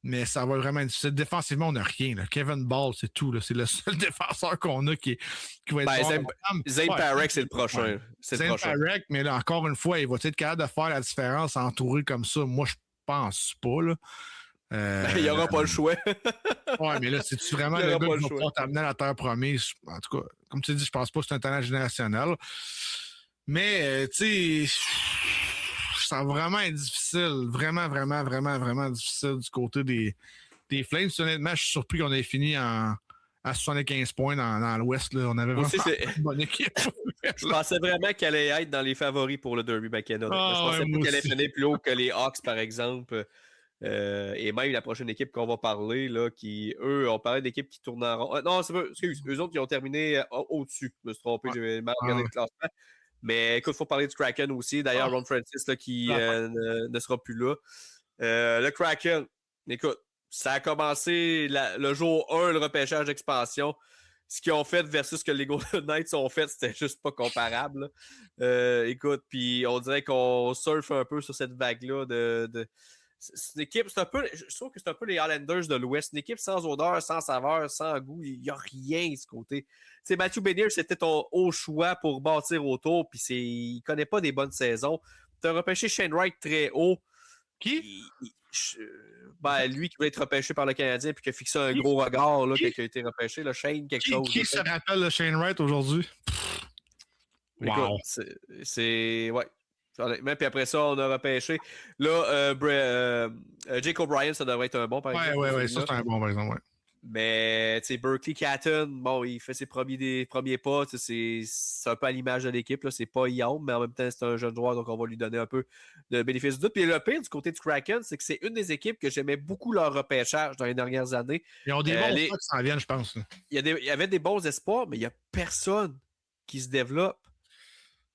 Mais ça va vraiment être difficile. Défensivement, on n'a rien. Là. Kevin Ball, c'est tout. Là. C'est le seul défenseur qu'on a qui va être Zane Parek, c'est le prochain. Ouais. C'est Zane Parek, mais là, encore une fois, il va être capable de faire la différence entouré comme ça. Moi, je pense pas. Là. Il n'y aura pas le choix. Ouais, mais là, c'est-tu vraiment le gars qui va pouvoir t'amener à la terre promise? En tout cas, comme tu dis, je pense pas que c'est un talent générationnel. Mais, tu sais, ça va vraiment être difficile. Vraiment, vraiment, vraiment, vraiment difficile du côté des Flames. Honnêtement, je suis surpris qu'on ait fini à 75 points dans l'Ouest. Là. On avait vraiment une bonne équipe. Je pensais vraiment qu'elle allait être dans les favoris pour le Derby McKenna. Je pensais pas qu'elle allait finir plus haut que les Hawks, par exemple. Et même la prochaine équipe qu'on va parler, là, qui, eux, on parlait d'équipes qui tournent en rond. Non, c'est pas, excuse, eux autres, ils ont terminé au-dessus. Je me suis trompé, j'ai mal regardé le classement. Mais écoute, il faut parler du Kraken aussi. D'ailleurs, Ron Francis, là, qui ne sera plus là. Le Kraken, écoute, ça a commencé le jour 1, le repêchage d'expansion. Ce qu'ils ont fait versus ce que les Golden Knights ont fait, c'était juste pas comparable. Écoute, puis on dirait qu'on surfe un peu sur cette vague-là c'est une équipe, je trouve que c'est un peu les Islanders de l'Ouest. Une équipe sans odeur, sans saveur, sans goût. Il n'y a rien de ce côté. T'sais, Matthew Beniers, c'était ton haut choix pour bâtir autour, puis il ne connaît pas des bonnes saisons. Tu as repêché Shane Wright très haut. Qui? Lui qui voulait être repêché par le Canadien, puis qui a fixé un gros regard là, qui a été repêché. Là, Shane, quelque chose. Qui se rappelle de Shane Wright aujourd'hui? Wow. Écoute, c'est. Ouais. Honnêtement, puis après ça, on a repêché. Là, Jake O'Brien, ça devrait être un bon, par exemple. Oui, ça, c'est un bon, par exemple, ouais. Mais, tu sais, Berkeley Catton, bon, il fait ses premiers pas. C'est un peu à l'image de l'équipe. Là. C'est pas Young, mais en même temps, c'est un jeune joueur, donc on va lui donner un peu de bénéfice du doute. Puis le pire du côté du Kraken, c'est que c'est une des équipes que j'aimais beaucoup leur repêchage dans les dernières années. Ils ont des bons qui s'en viennent, je pense. Il y avait des bons espoirs, mais il n'y a personne qui se développe.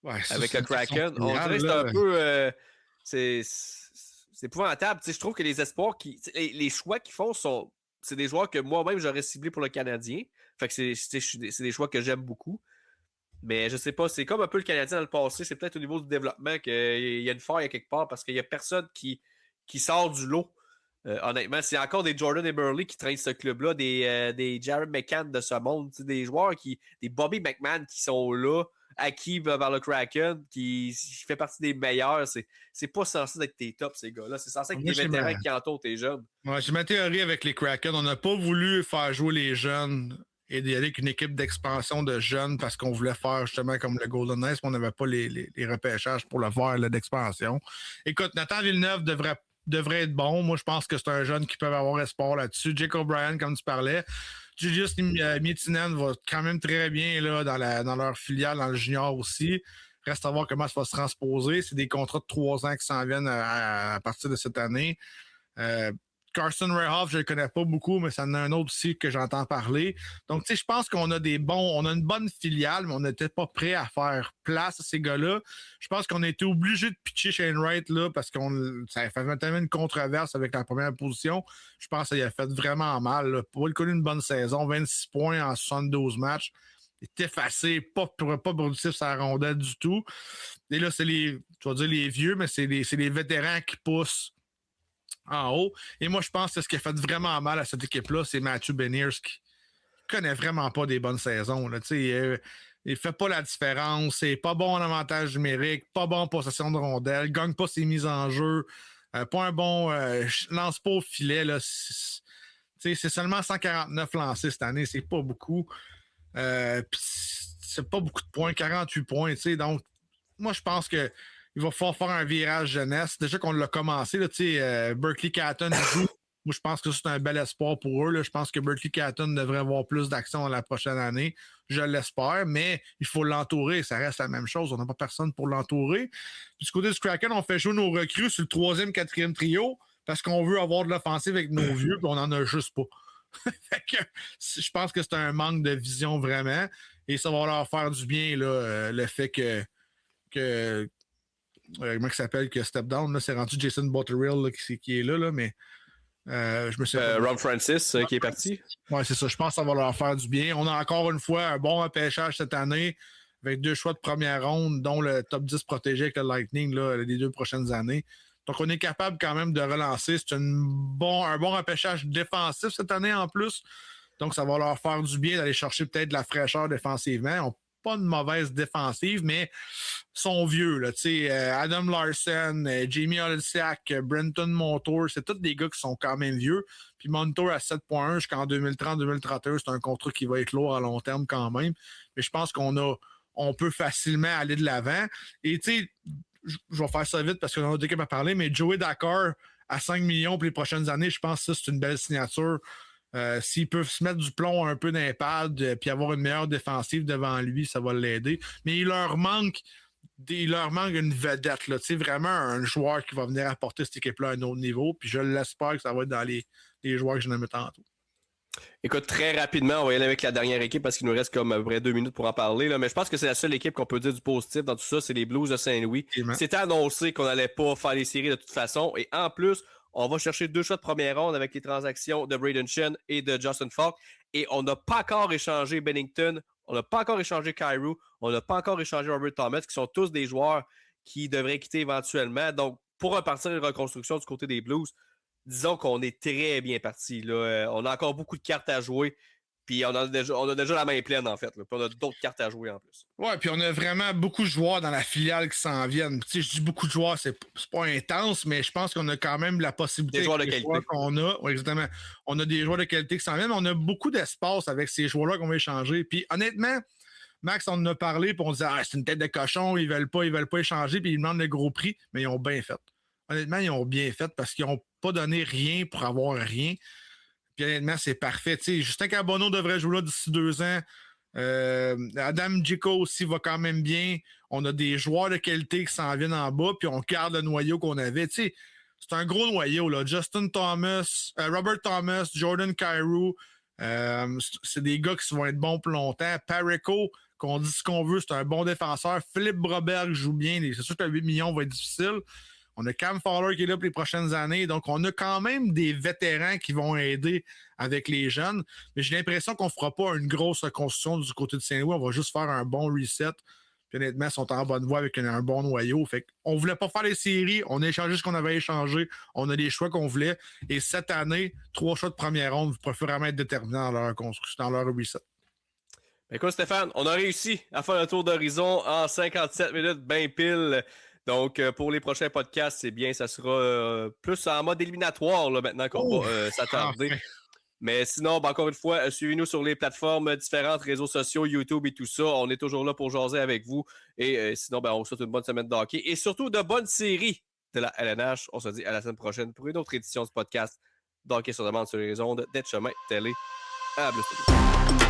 Ouais, avec le Kraken. On dirait que c'est un peu. C'est épouvantable. Je trouve que les espoirs, les choix qu'ils font c'est des joueurs que moi-même j'aurais ciblés pour le Canadien. Fait que c'est des choix que j'aime beaucoup. Mais je sais pas, c'est comme un peu le Canadien dans le passé. C'est peut-être au niveau du développement qu'il y a une faille à quelque part parce qu'il n'y a personne qui sort du lot. Honnêtement, c'est encore des Jordan et Burley qui traînent ce club-là, des Jared McCann de ce monde, des joueurs des Bobby McMahon qui sont là, acquis vers le Kraken, qui fait partie des meilleurs. C'est pas censé être tes tops, ces gars-là. C'est censé être des vétérans qui entourent tes jeunes. Ouais, j'ai ma théorie avec les Kraken. On n'a pas voulu faire jouer les jeunes et d'y aller avec une équipe d'expansion de jeunes parce qu'on voulait faire justement comme le Golden Knights, mais on n'avait pas les repêchages pour le faire d'expansion. Écoute, Nathan Villeneuve devrait être bon. Moi, je pense que c'est un jeune qui peut avoir espoir là-dessus. Jake O'Brien, comme tu parlais. Julius Mietinen va quand même très bien là, dans leur filiale, dans le junior aussi. Reste à voir comment ça va se transposer. C'est des contrats de 3 ans qui s'en viennent à partir de cette année. Carson Rehhoff, je ne le connais pas beaucoup, mais ça en a un autre aussi que j'entends parler. Donc, tu sais, je pense qu'on a on a une bonne filiale, mais on n'était pas prêt à faire place à ces gars-là. Je pense qu'on a été obligé de pitcher Shane Wright là parce ça a fait tellement une controverse avec la première position. Je pense que ça a fait vraiment mal. Là. Pour lui connu une bonne saison, 26 points en 72 matchs. Il est effacé, pas productif sur la rondelle du tout. Et là, c'est tu vas dire les vieux, mais c'est les vétérans qui poussent en haut. Et moi, je pense que ce qui a fait vraiment mal à cette équipe-là, c'est Matthew Beniers qui connaît vraiment pas des bonnes saisons. Là. Il fait pas la différence. C'est pas bon en avantage numérique, pas bon en possession de rondelles, gagne pas ses mises en jeu, pas un bon lance pas au filet. Là. C'est seulement 149 lancés cette année, c'est pas beaucoup. C'est pas beaucoup de points, 48 points. Donc, moi, je pense que il va falloir faire un virage jeunesse. Déjà qu'on l'a commencé, Berkeley Catton joue. Moi, je pense que c'est un bel espoir pour eux. Là. Je pense que Berkeley Catton devrait avoir plus d'action la prochaine année. Je l'espère, mais il faut l'entourer. Ça reste la même chose. On n'a pas personne pour l'entourer. Puis du côté du Kraken, on fait jouer nos recrues sur le 3e, 4e trio parce qu'on veut avoir de l'offensive avec nos vieux, puis on n'en a juste pas. Fait que, je pense que c'est un manque de vision vraiment. Et ça va leur faire du bien, là, le fait que comment il s'appelle, que Step Down, là, c'est rendu Jason Botterill là, qui est là, mais je me suis Ron Francis qui est parti. Oui, c'est ça. Je pense que ça va leur faire du bien. On a encore une fois un bon repêchage cette année avec 2 choix de première ronde, dont le top 10 protégé avec le Lightning là, les 2 prochaines années. Donc, on est capable quand même de relancer. C'est un bon repêchage défensif cette année en plus. Donc, ça va leur faire du bien d'aller chercher peut-être de la fraîcheur défensivement. Ils n'ont pas de mauvaise défensive, mais sont vieux. Là, Adam Larson, Jamie Olesiak, Brenton Montour, c'est tous des gars qui sont quand même vieux. Puis Montour à 7.1 jusqu'en 2030-2031, c'est un contrat qui va être lourd à long terme quand même. Mais je pense on peut facilement aller de l'avant. Et tu sais, je vais faire ça vite parce qu'on a deux équipes à parler, mais Joey Dakar à 5 millions pour les prochaines années, je pense que ça, c'est une belle signature. S'ils peuvent se mettre du plomb un peu dans les pads puis avoir une meilleure défensive devant lui, ça va l'aider. Mais il leur manque une vedette, là, vraiment un joueur qui va venir apporter cette équipe-là à un autre niveau. Puis je l'espère que ça va être dans les joueurs que je nommais tantôt. Écoute, très rapidement, on va y aller avec la dernière équipe parce qu'il nous reste comme à peu près 2 minutes pour en parler. Là. Mais je pense que c'est la seule équipe qu'on peut dire du positif dans tout ça, c'est les Blues de Saint-Louis. C'était annoncé qu'on n'allait pas faire les séries de toute façon. Et en plus, on va chercher 2 choix de première ronde avec les transactions de Braden Shen et de Justin Falk. Et on n'a pas encore échangé Bennington, on n'a pas encore échangé Kyrou, on n'a pas encore échangé Robert Thomas, qui sont tous des joueurs qui devraient quitter éventuellement. Donc, pour repartir une reconstruction du côté des Blues, disons qu'on est très bien parti. On a encore beaucoup de cartes à jouer. Puis on a déjà la main pleine, en fait. Là. Puis on a d'autres cartes à jouer en plus. Ouais, puis on a vraiment beaucoup de joueurs dans la filiale qui s'en viennent. Tu sais, je dis beaucoup de joueurs, c'est pas intense, mais je pense qu'on a quand même la possibilité. Des joueurs de qualité. Joueurs qu'on a. Ouais, exactement. On a des joueurs de qualité qui s'en viennent. On a beaucoup d'espace avec ces joueurs-là qu'on va échanger. Puis honnêtement, Max, on en a parlé, puis on disait, c'est une tête de cochon, ils veulent pas échanger, puis ils demandent le gros prix, mais ils ont bien fait. Honnêtement, ils ont bien fait parce qu'ils n'ont pas donné rien pour avoir rien. Puis honnêtement, c'est parfait. T'sais, Justin Carbonneau devrait jouer là d'ici 2 ans. Adam Djiko aussi va quand même bien. On a des joueurs de qualité qui s'en viennent en bas, puis on garde le noyau qu'on avait. C'est un gros noyau. Là. Justin Thomas, Robert Thomas, Jordan Kyrou, c'est des gars qui vont être bons pour longtemps. Pareko, qu'on dit ce qu'on veut, c'est un bon défenseur. Philippe Broberg joue bien. C'est sûr que 8 millions va être difficile. On a Cam Fowler qui est là pour les prochaines années. Donc, on a quand même des vétérans qui vont aider avec les jeunes. Mais j'ai l'impression qu'on ne fera pas une grosse reconstruction du côté de Saint-Louis. On va juste faire un bon reset. Puis honnêtement, ils sont en bonne voie avec un bon noyau. Fait qu'on ne voulait pas faire les séries. On a échangé ce qu'on avait échangé. On a les choix qu'on voulait. Et cette année, 3 choix de première ronde pourraient vraiment être déterminants dans leur reconstruction, dans leur reset. Écoute, Stéphane, on a réussi à faire le tour d'horizon en 57 minutes, bien pile. Donc, pour les prochains podcasts, c'est bien, ça sera plus en mode éliminatoire là, maintenant qu'on va s'attarder. Enfin. Mais sinon, encore une fois, suivez-nous sur les plateformes différentes, réseaux sociaux, YouTube et tout ça. On est toujours là pour jaser avec vous. Et sinon, on vous souhaite une bonne semaine de hockey et surtout de bonnes séries de la LNH. On se dit à la semaine prochaine pour une autre édition de ce podcast d'Hockey sur demande sur les ondes d'Être Chemin Télé. À plus.